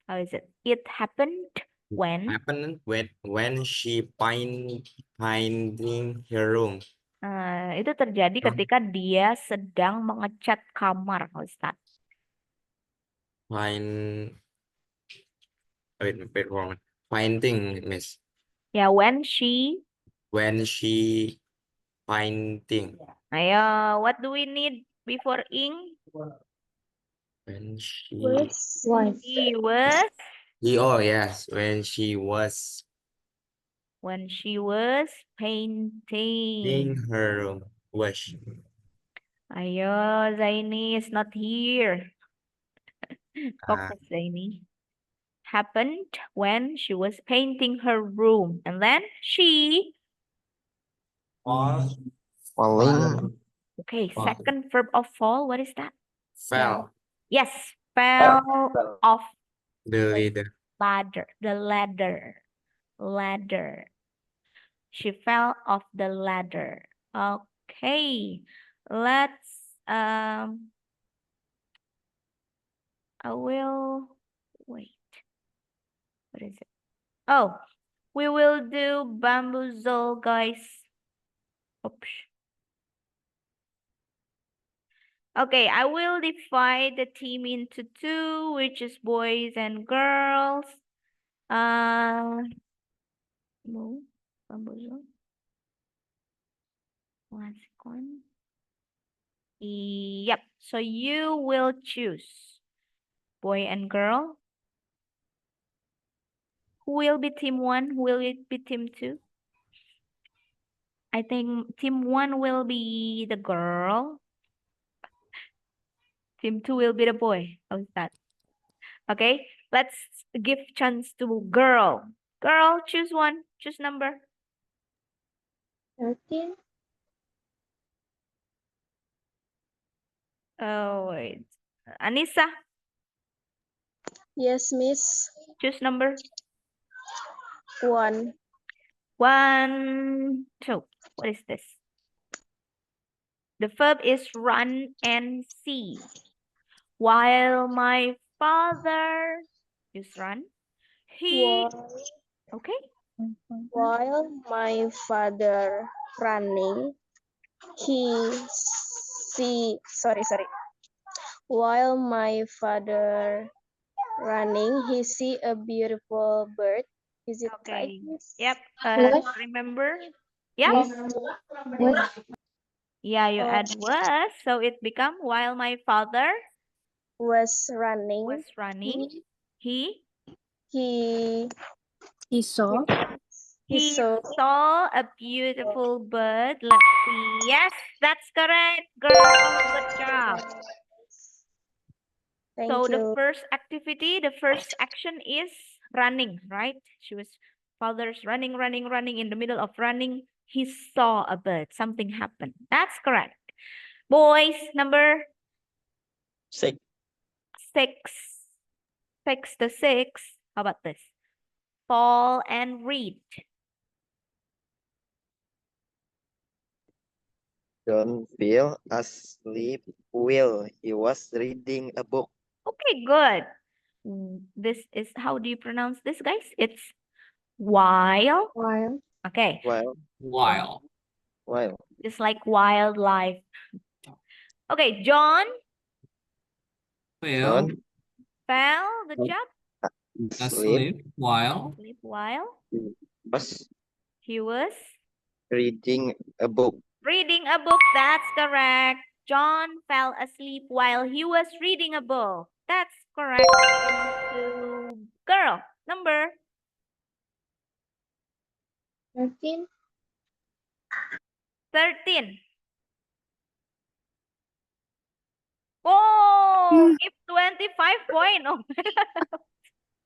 How is it? It happened when. Happened when she finding her room. Itu terjadi ketika dia sedang mengecat kamar, Ustaz. Finding, miss. Ya, when she Finding. Ayo, what do we need before ing? When she Was. He was. oh yes, when she was Painting. her room. Wish. Ayo, Zaini is not here. Focus, Zaini. Happened when she was painting her room. And then she. Falling. Okay, second verb of fall. What is that? Fell. Yes, fell off The ladder. The ladder. She fell off the ladder. Okay, let's I will wait. What is it? Oh, we will do bamboozle, guys. Oops. Okay, I will divide the team into two, which is boys and girls. Move. Bamboozle. 1 second. Yep. So you will choose boy and girl. Who will be team 1? Who will it be team 2? I think team 1 will be the girl. Team 2 will be the boy. How's that? Okay, let's give chance to girl. Girl, choose one. Choose number. 13. Oh, wait. Anissa, Yes, Miss. choose number. 1. 1, 2. What is this? The verb is run and see. While my father is run, he okay. While my father running, he sorry. While my father running, he see a beautiful bird. Is it right? Okay. Miss? Yep. Remember? Yep. Yeah, you add was, so it become while my father Was running. he He saw. he saw a beautiful bird. Let's see. Yes, that's correct, girl. Good job. Thank So you. the first activity, the first action is running, right? She was father's running in the middle of running. He saw a bird. Something happened. That's correct. Boys, number 6. 6. 6 to 6. How about this? Fall and read. John fell asleep while he was reading a book. Okay, good. This is, how do you pronounce this, guys? It's while. Okay. While. Just like wildlife. Okay, John Well, fell. Good job. asleep while Sleep while Was he was reading a book. reading a book. That's correct. John fell asleep while he was reading a book. That's correct. To girl, number 13. 13. Oh, give 25 point. Oh,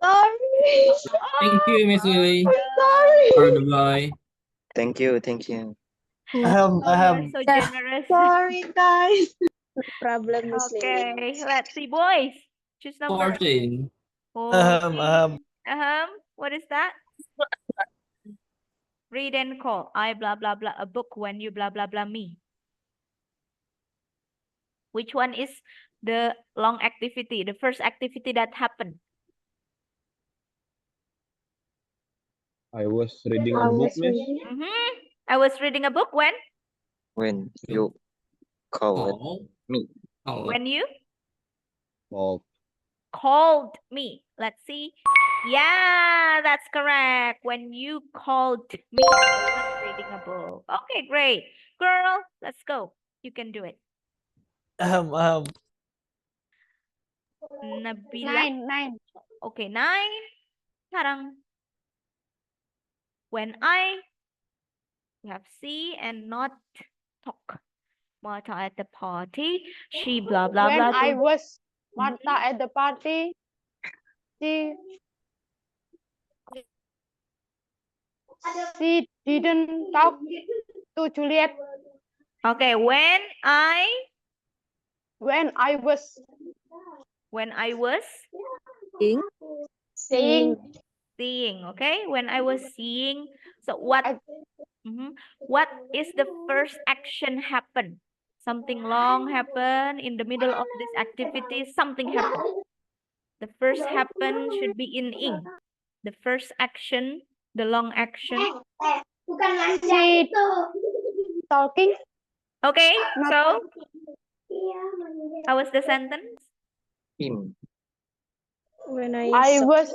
Sorry. thank you, Miss Willie, Sorry. for the boy. Thank you. you're so generous. Sorry, guys. Problem is Okay, let's see, boys. Choose number 14. 14. What is that? Read and call. I blah blah blah a book when you blah blah blah me. Which one is the long activity? The first activity that happened. I was reading a book, Miss. I was reading a book when? When you called me. When you Called called me. Let's see. Yeah, that's correct. When you called me, I was reading a book. Okay, great. Girl, let's go. You can do it. Nabila. 9. Okay, 9. Sekarang. When we have see and not talk. Martha at the party. She blah blah When blah. I was Martha at the party, she didn't talk to Juliet. Okay, when I was Seeing. okay, when I was seeing. So what what is the first action happen? Something long happen in the middle of this activity. Something happened. The first happen should be in ing. The first action, the long action. She talking. Okay, so how was the sentence? Him. When I was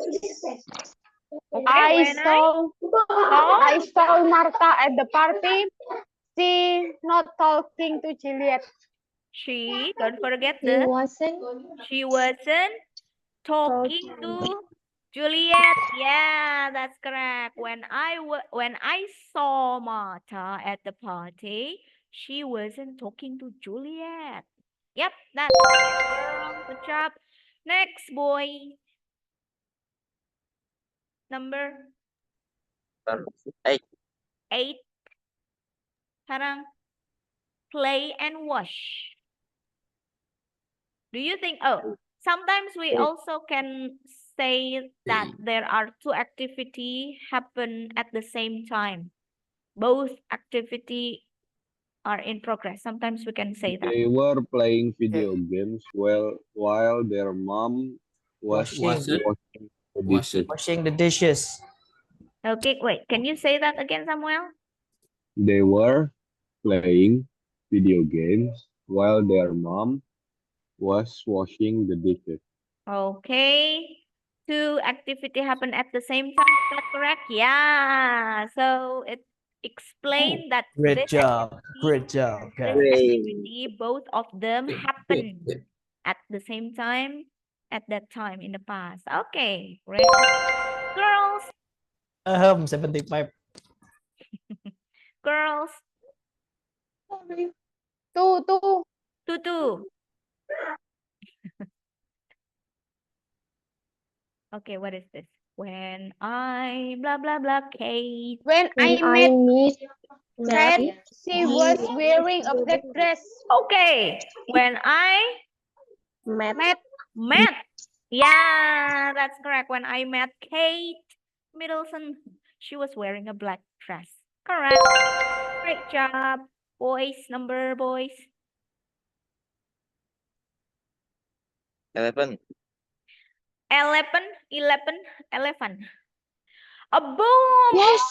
Okay, I when saw Martha at the party. She not talking to Juliet. don't forget He wasn't she wasn't talking to Juliet. Yeah, that's correct. When I saw Martha at the party, she wasn't talking to Juliet. Yep, that's correct, girl. Good job. Next, boy. Number 8. 8. Sekarang play and wash. Do you think, sometimes we also can say that there are two activity happen at the same time. Both activity are in progress. Sometimes we can say that. They were playing video games while their mom was Washing. washing the dishes. Washing the dishes. Okay, wait. Can you say that again, Samuel? They were playing video games while their mom was washing the dishes. Okay. Two activity happen at the same time. Is that correct? Yeah. So it explains that Great this job. activity, Great job, this guys. activity, both of them happen at the same time at that time in the past. Okay, great. Girls, 75. girls, Two. tutu. Okay, what is this? When I blah blah blah Kate. When I met Kate, she was wearing a black dress. Okay, when I met. Yeah, that's correct. When I met Kate Middleton, she was wearing a black dress. Correct. Great job, boys. Number, boys. 11. 11. A boom! Yes.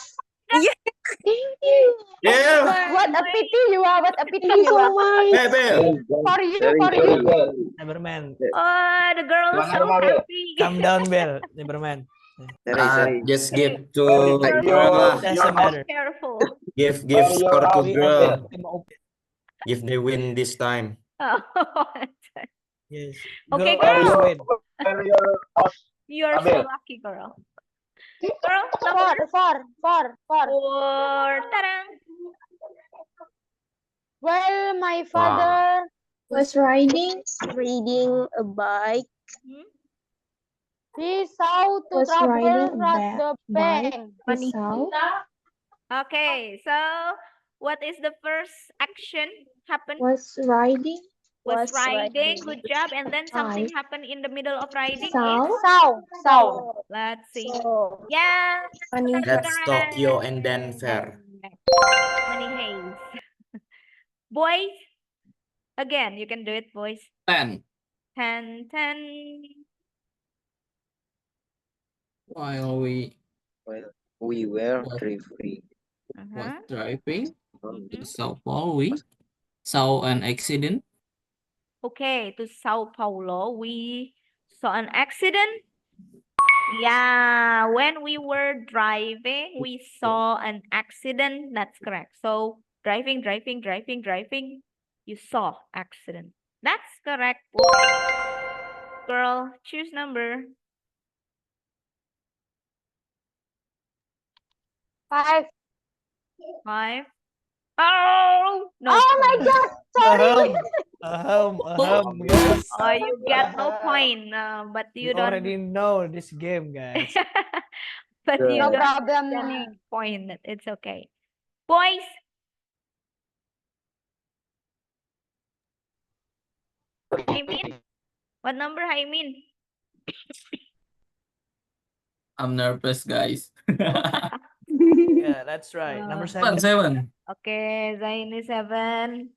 Yes. Thank you. Yeah. What a pity you are. What a pity Thank you you so are. much. Hey, Bill. For you. Neverman. Oh, the girl is so happy. Calm down, Bel. Neverman. Just give to Girl, girl lah. Doesn't matter. careful. Give score to We girl. open. Give the win this time. Oh, Yes. okay, Girl girl. always win. You're so lucky, girl. Girl, number Four. 4. Ta-da! Well, my father Was riding a bike. he saw to Was travel riding at the bank. He saw. Okay, so what is the first action happen? Was riding. Was riding. Good job. And then something happened in the middle of riding. Saw. Saw. Let's see. Yeah. That's Tokyo and Denver. Money Hayes. Boys. Again, you can do it, boys. 10. 10. While we were was driving to Sao Paulo, we saw an accident. Okay, to Sao Paulo, we saw an accident. Yeah, when we were driving, we saw an accident. That's correct. So driving, you saw accident. That's correct. Girl, choose number. 5. 5. Oh, no. Oh my God. Sorry. Guys. Oh, you get no point, but you You don't. already know this game, guys. But you No don't problem. get any point. It's okay. Boys. Haimin. What number, Haimin? I'm nervous, guys. Yeah, that's right. Number 7. 7. Okay, Zaini 7.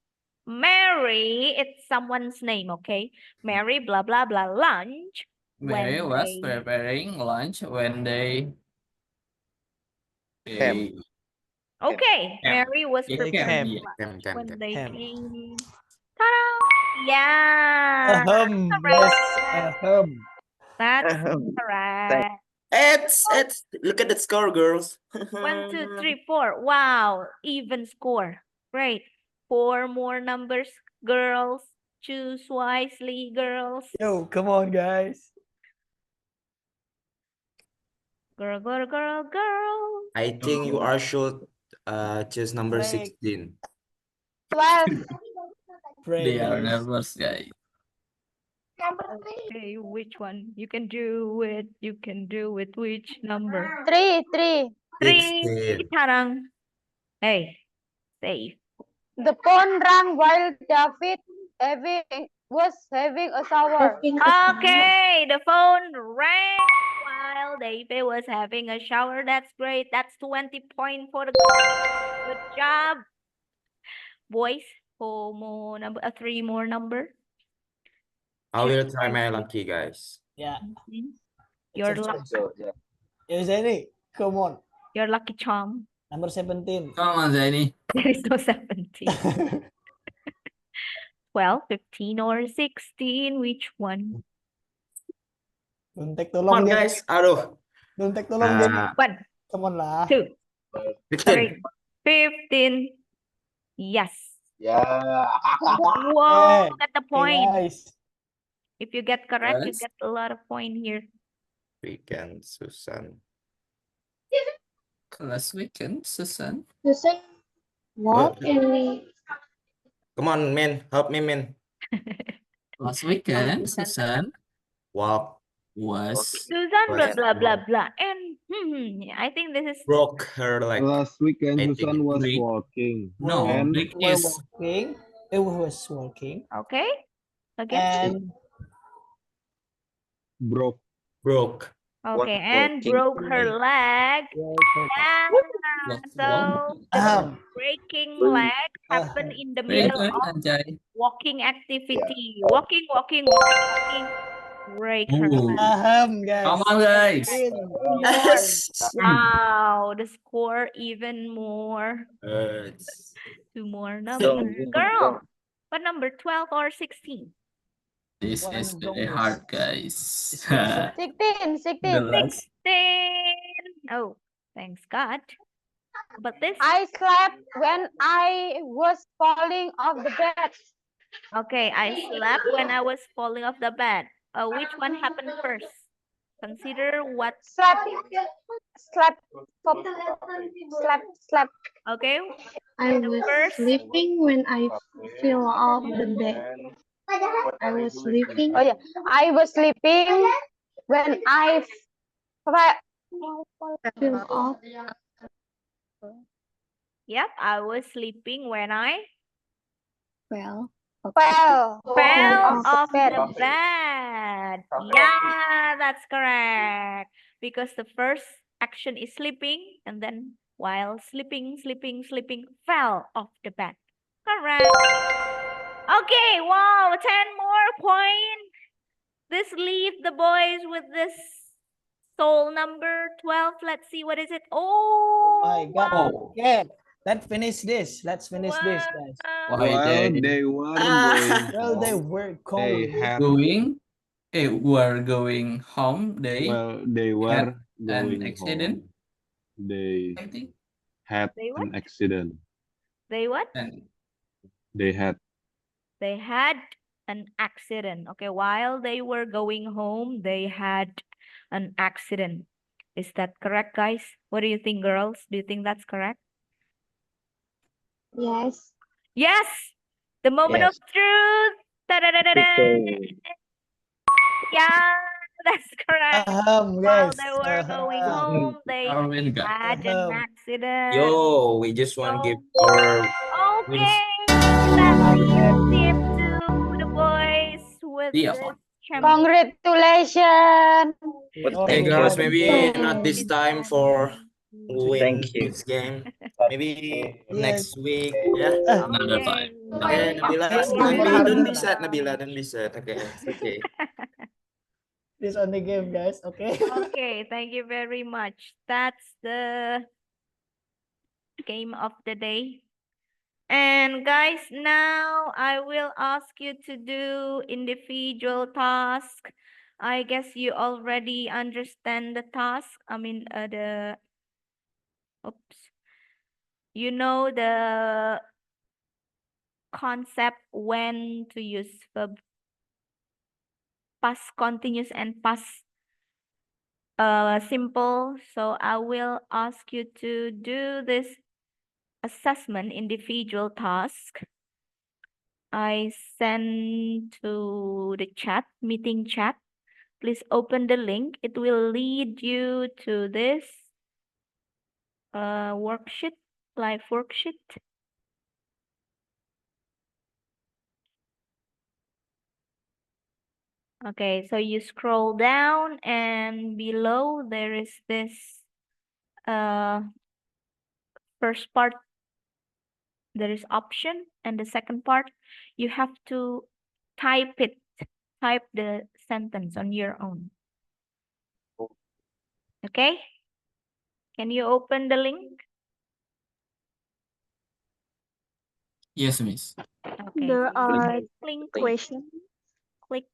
Mary, it's someone's name, okay? Mary, blah, blah, blah, lunch. Mary when was they- preparing lunch when they Okay, Mary was They preparing came, lunch when they Came. came. Ta-da! Yeah, Yes. that's correct. That's correct. It's look at the score, girls. 1, 2, 3, 4. Wow, even score. Great. 4 more numbers, girls. Choose wisely, girls. Yo, come on, guys. Girl, girl, girl, girl. I think you are should choose number Break. 16. 12. They are Praise. nervous, guys. Okay, which one? You can do it. You can do it. Which number? 3. 3. 3. 16. Tarang. Hey, safe. The phone rang while David was having a shower. Okay, the phone rang while David was having a shower. That's great. That's 20 points for the girl. Good job. Boys, 4 more number, 3 more number. I will try my lucky, guys. Yeah. Your It's a luck, choice. Yo, Zaini, come on. your lucky charm. Number 17. Come on, Zaini. There is no 17. 12, 15, or 16. Which one? Don't take Come tolong, on, Zaini. guys. Aduh. Don't take tolong, Zaini. 1, Come on lah. 2, 15. 3, 15. Yes. Yeah. Whoa, look at the point. Guys. If you get correct, you Yes. get a lot of point here. Weekend, Susan. Class weekend, Susan. What can we? Come on, man. Help me, man. Last weekend, Susan Walk. was Susan, blah, Was blah, blah, blah. And I think this is broke her leg. Last weekend, I think Susan was Break. walking. no And break We're is walking. It was walking. okay. Again. And broke. Broke. Okay, and broke her leg. Yeah. So the breaking leg happened in the break middle of Anjay. walking activity. Walking, break her Ooh. leg. guys. Come on, guys. Wow, the score even more. 2 more numbers. Girl, what number? 12 or 16? This is very hard, guys. 16. 16. The last 16. Oh, thanks God. But this. I slept when I was falling off the bed. Okay, I slept when I was falling off the bed. Which one happened first? Consider what. Slept. Okay. I was sleeping when I fell off the bed. I was sleeping. Oh yeah, I was sleeping when I Fell off. Yep, I was sleeping when I Well, fell off bed. the bed. Yeah, that's correct. Because the first action is sleeping, and then while sleeping, fell off the bed. Correct. Okay, wow, 10 more points. This leaves the boys with this soul number 12. Let's see, what is it? Oh, My God. Oh. Okay, let's finish this. Let's finish this, guys. Why While they they were Well, they going were home, calling. they had were going home. They they were had going an accident. home. They I think. had They what? an accident. They what? And They had They had an accident. Okay, while they were going home, they had an accident. Is that correct, guys? What do you think, girls? Do you think that's correct? yes. Yes! The moment of truth! Ta-da-da-da-da! Yeah, that's correct. While Guys. they were going home, they Arwen got had an accident. Yo, we just want to give our Okay, that leaves to the boys with Yeah. this champion. Congratulations. Hey girls, maybe not this time for win Thank you. this game. Maybe Yes. next week. Yeah. another time. Okay, Nabila, don't be sad, Nabila, don't be sad. Okay, it's okay. This on the game, guys. Okay. Okay, thank you very much. That's the game of the day. And guys, now I will ask you to do individual task. I guess you already understand the task. I mean, oops. You know the concept when to use verb past continuous and past simple. So I will ask you to do this assessment individual task. I send to the chat, meeting chat. Please open the link. It will lead you to this worksheet, live worksheet. Okay, so you scroll down and below there is this first part, there is option, and the second part you have to type the sentence on your own. Okay, can you open the link? Yes, Miss. Okay, There are click. questions. Click.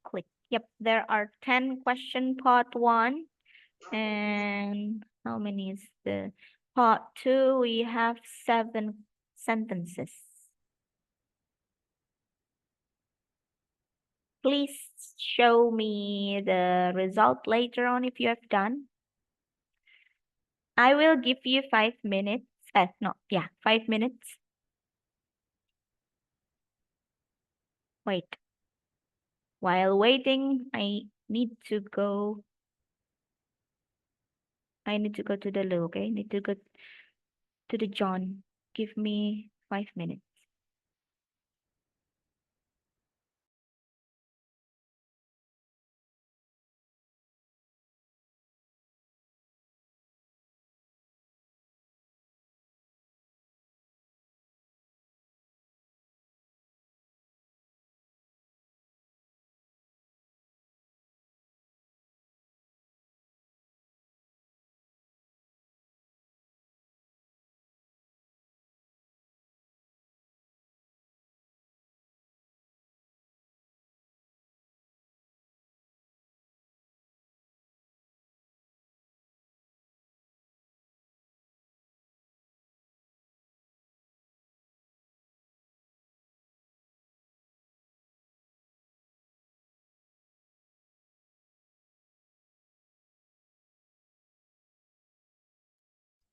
Yep, there are 10 question part 1. And how many is the part 2? We have 7 sentences. Please show me the result later on if you have done. I will give you 5 minutes. 5 minutes. Wait. While waiting, I need to go to the loo, okay? I need to go to the John. Give me 5 minutes.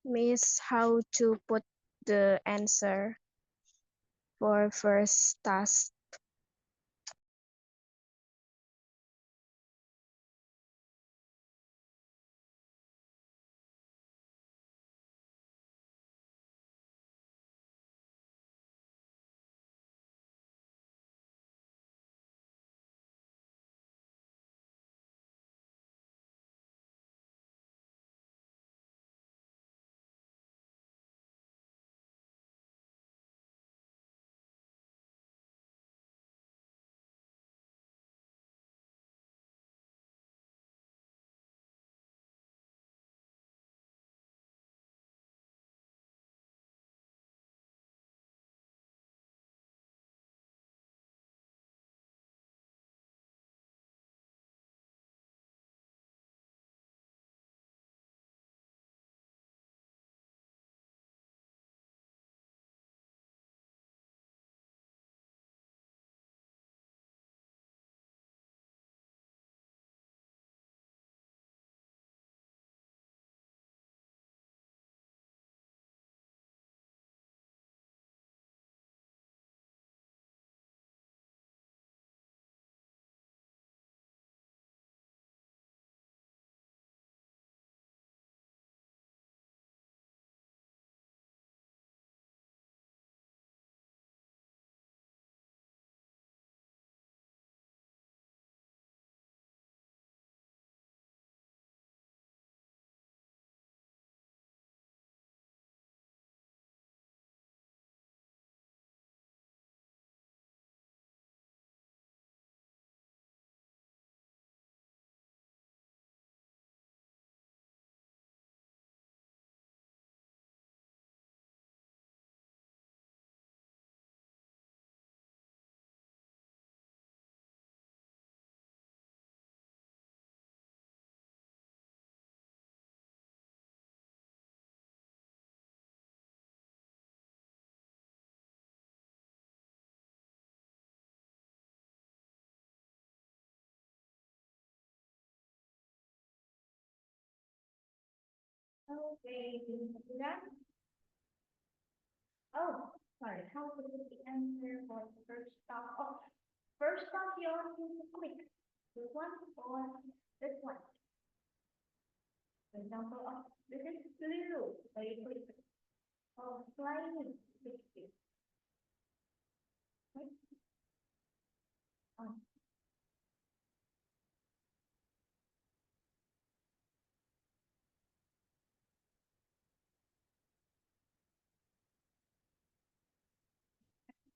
Miss, how to put the answer for first task? Okay, done. Oh, sorry. How would the answer for the first stop? Oh, first stop you want to click this one or this one. For example, oh, this is blue. So you click it. Oh, flying. Click it. Right? Oh.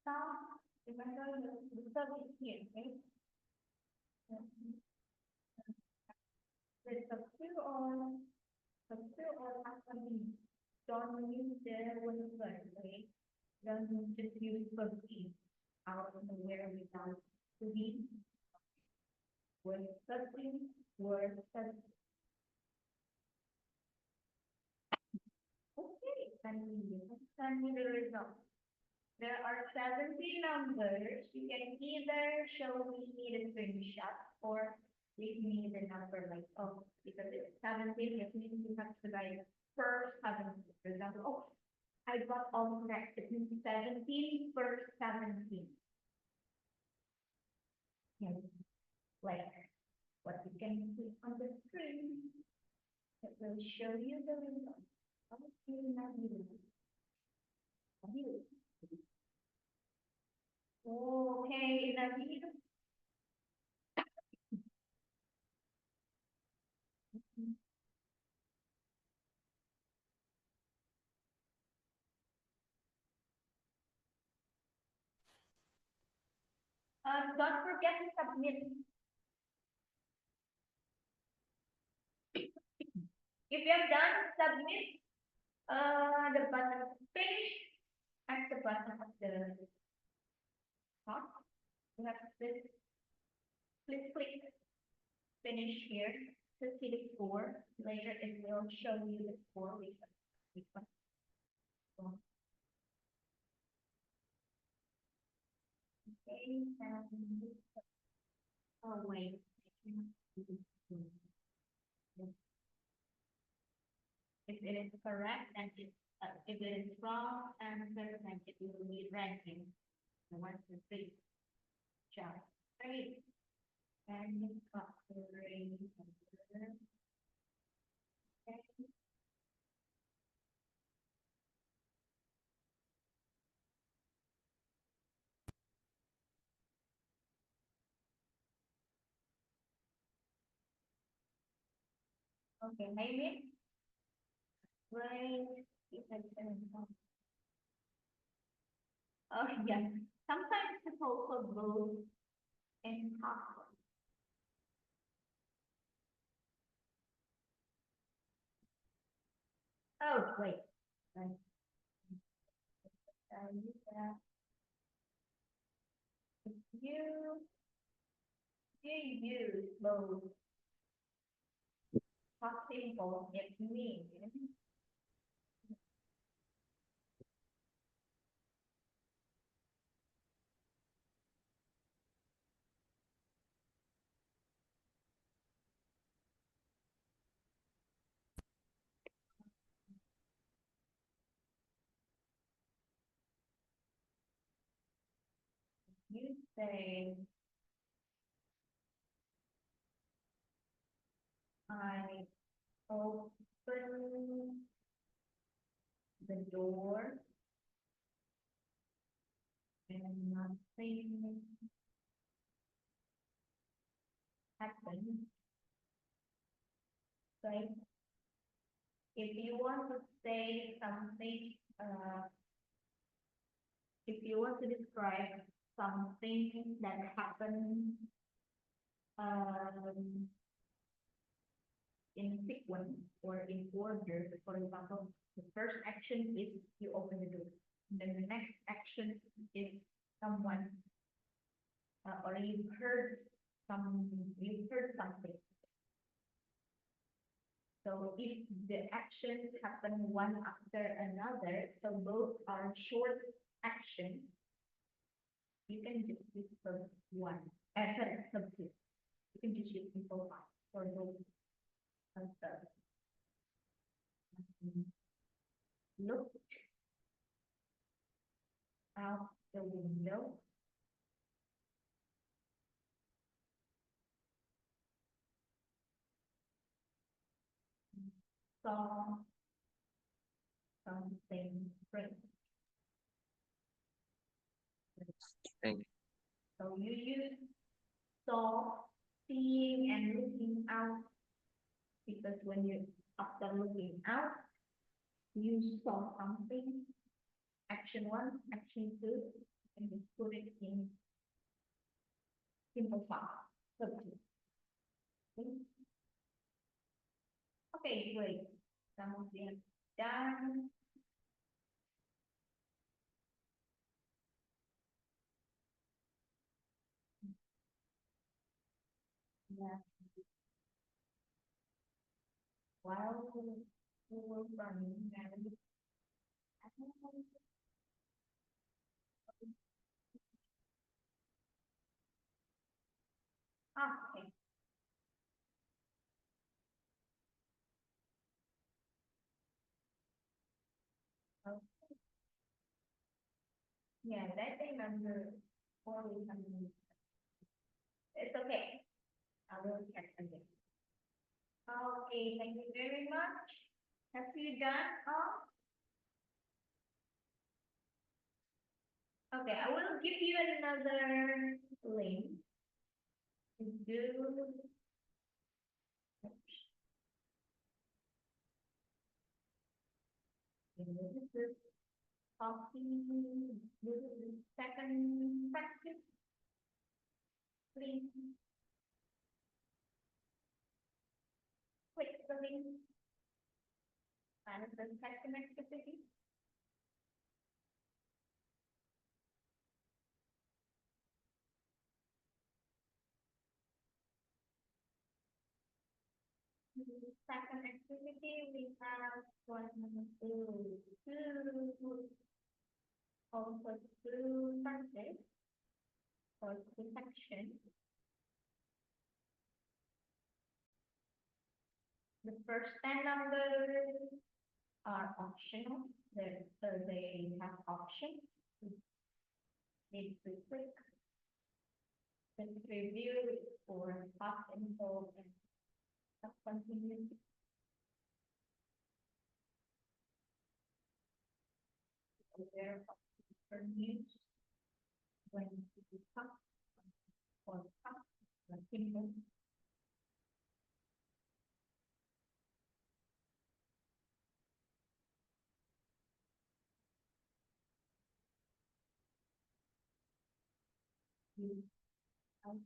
Stop. Remember the service here, right? With substitute or accompany. Don't use the one word, right? Don't just use substitute out of nowhere without to be word substitute, word substitute. Okay, send me the result. There are 70 numbers. You can either show me the screenshot or give me the number like, oh, because it's 17, it means you have to write first 17. For example, oh, I got all correct. It means 17 first 17. Yes. Like what you can see on the screen. It will show you the result. Okay, now you. Okay, Nabil. Don't forget to submit. If you're done, submit the button finish at the bottom of the top. You have to click finish here to see the score. Later it will show you the score. Okay, oh wait. If it is correct, then if it is wrong answer, then it will be ranking. The 1 to 3. Job. Great. And you got the range. Okay. Okay, maybe. Right. Oh, yes. Sometimes it's also goes in half. Oh, wait. Right. If you use both possible, it means you say I open the door and nothing happens. Right? If you want to say something, if you want to describe something that happened in sequence or in order, for example, the first action is you open the door. Then the next action is someone or you've heard something. So if the actions happen one after another, so both are short actions, you can just use one. Substitute. You can just use simple one for those. Look out the window. Saw something strange. So you use saw, seeing, and looking out, because when you after looking out, you saw something. Action 1, action 2, and you put it in simple form. Okay, great. Some of them done. Yeah. While we were running, okay. Okay. Yeah, that thing under 400. It's okay. I will check again. Okay, thank you very much. Have you done all? Okay, I will give you another link to do. This is copy the second practice. Please click the link and the second activity. The second activity, we have 1, 2, 2, also 2 practice for the section. The first 10 numbers are optional. They have options. Need to click. Then review for past info and continue. Aware of for news when to talk or talk continue. Okay.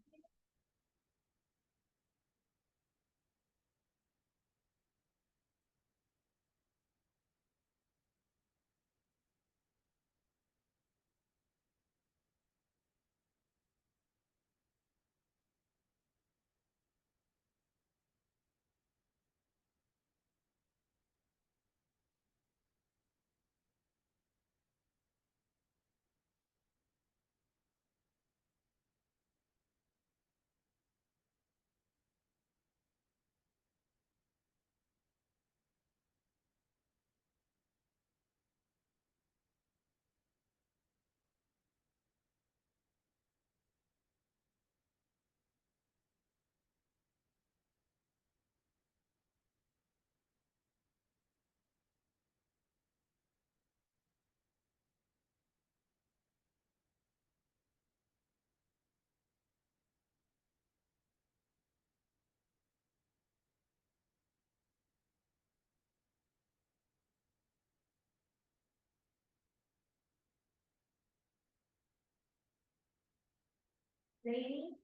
Ready?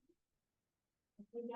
Okay,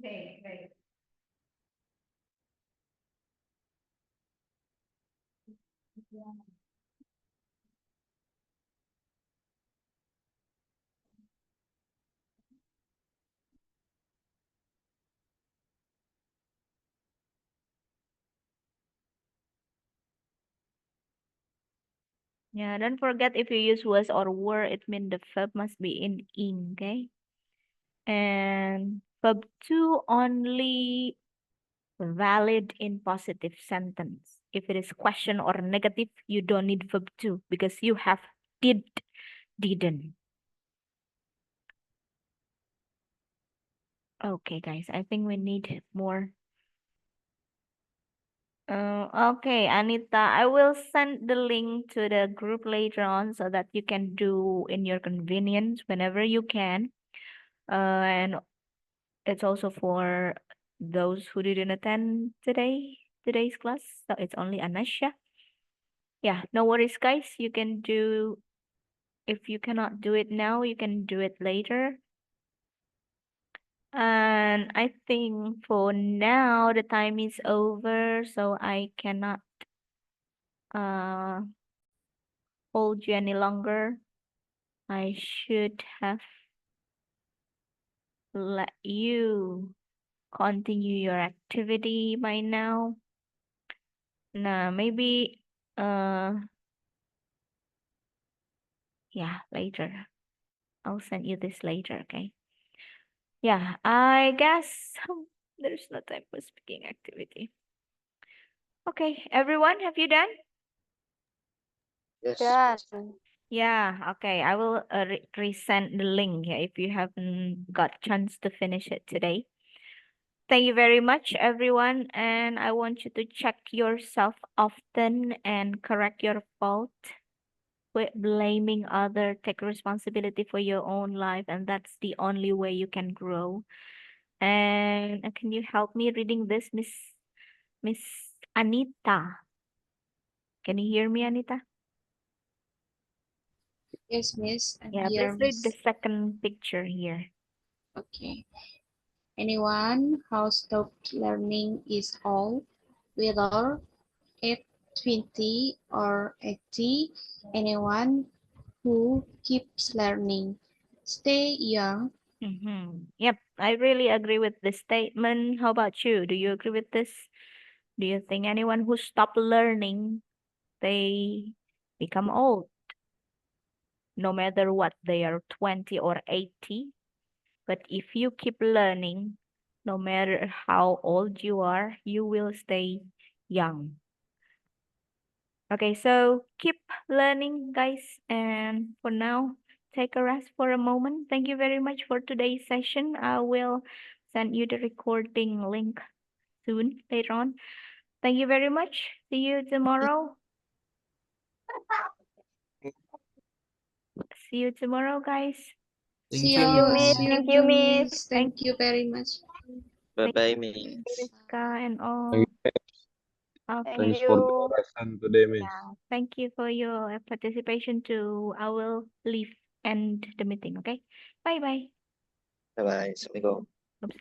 Okay, great. Yeah, don't forget if you use was or were, it means the verb must be in ing, okay? And verb 2 only valid in positive sentence. If it is question or negative, you don't need verb 2 because you have did, didn't. Okay, guys, I think we need more. Okay, Anita, I will send the link to the group later on so that you can do in your convenience whenever you can. And it's also for those who didn't attend today's class. So it's only Anasha. Yeah, no worries, guys. You can do, if you cannot do it now, you can do it later. And I think for now the time is over, so I cannot hold you any longer. I should have let you continue your activity by now. Nah, maybe yeah, later. I'll send you this later, okay? Yeah, I guess there's no time for speaking activity. Okay, everyone, have you done? Yes. Done. Yeah, okay. I will resend the link if you haven't got chance to finish it today. Thank you very much, everyone. And I want you to check yourself often and correct your fault. Quit blaming other. Take responsibility for your own life, and that's the only way you can grow. And can you help me reading this, Miss Anita? Can you hear me, Anita? Yes, Miss. I'm Yeah, here, please read the Miss. second picture here. Okay. Anyone who stopped learning is old, whether at 20 or 80. Anyone who keeps learning stay young. Yep, I really agree with this statement. How about you? Do you agree with this? Do you think anyone who stopped learning, they become old? No matter what, they are 20 or 80. But if you keep learning, no matter how old you are, you will stay young. Okay, so keep learning, guys. And for now, take a rest for a moment. Thank you very much for today's session. I will send you the recording link soon, later on. Thank you very much. See you tomorrow. See you tomorrow, guys. See Thank you. you. See you, Thank you, Miss. Miss. Thank you very much. Bye-bye, Thank you, Miss. Rizka and all. Thank you. Okay. Thank Thanks for the you. lesson today, Miss. Yeah. Thank you for your participation too. I will leave end the meeting, okay? Bye-bye. Bye-bye. Assalamualaikum.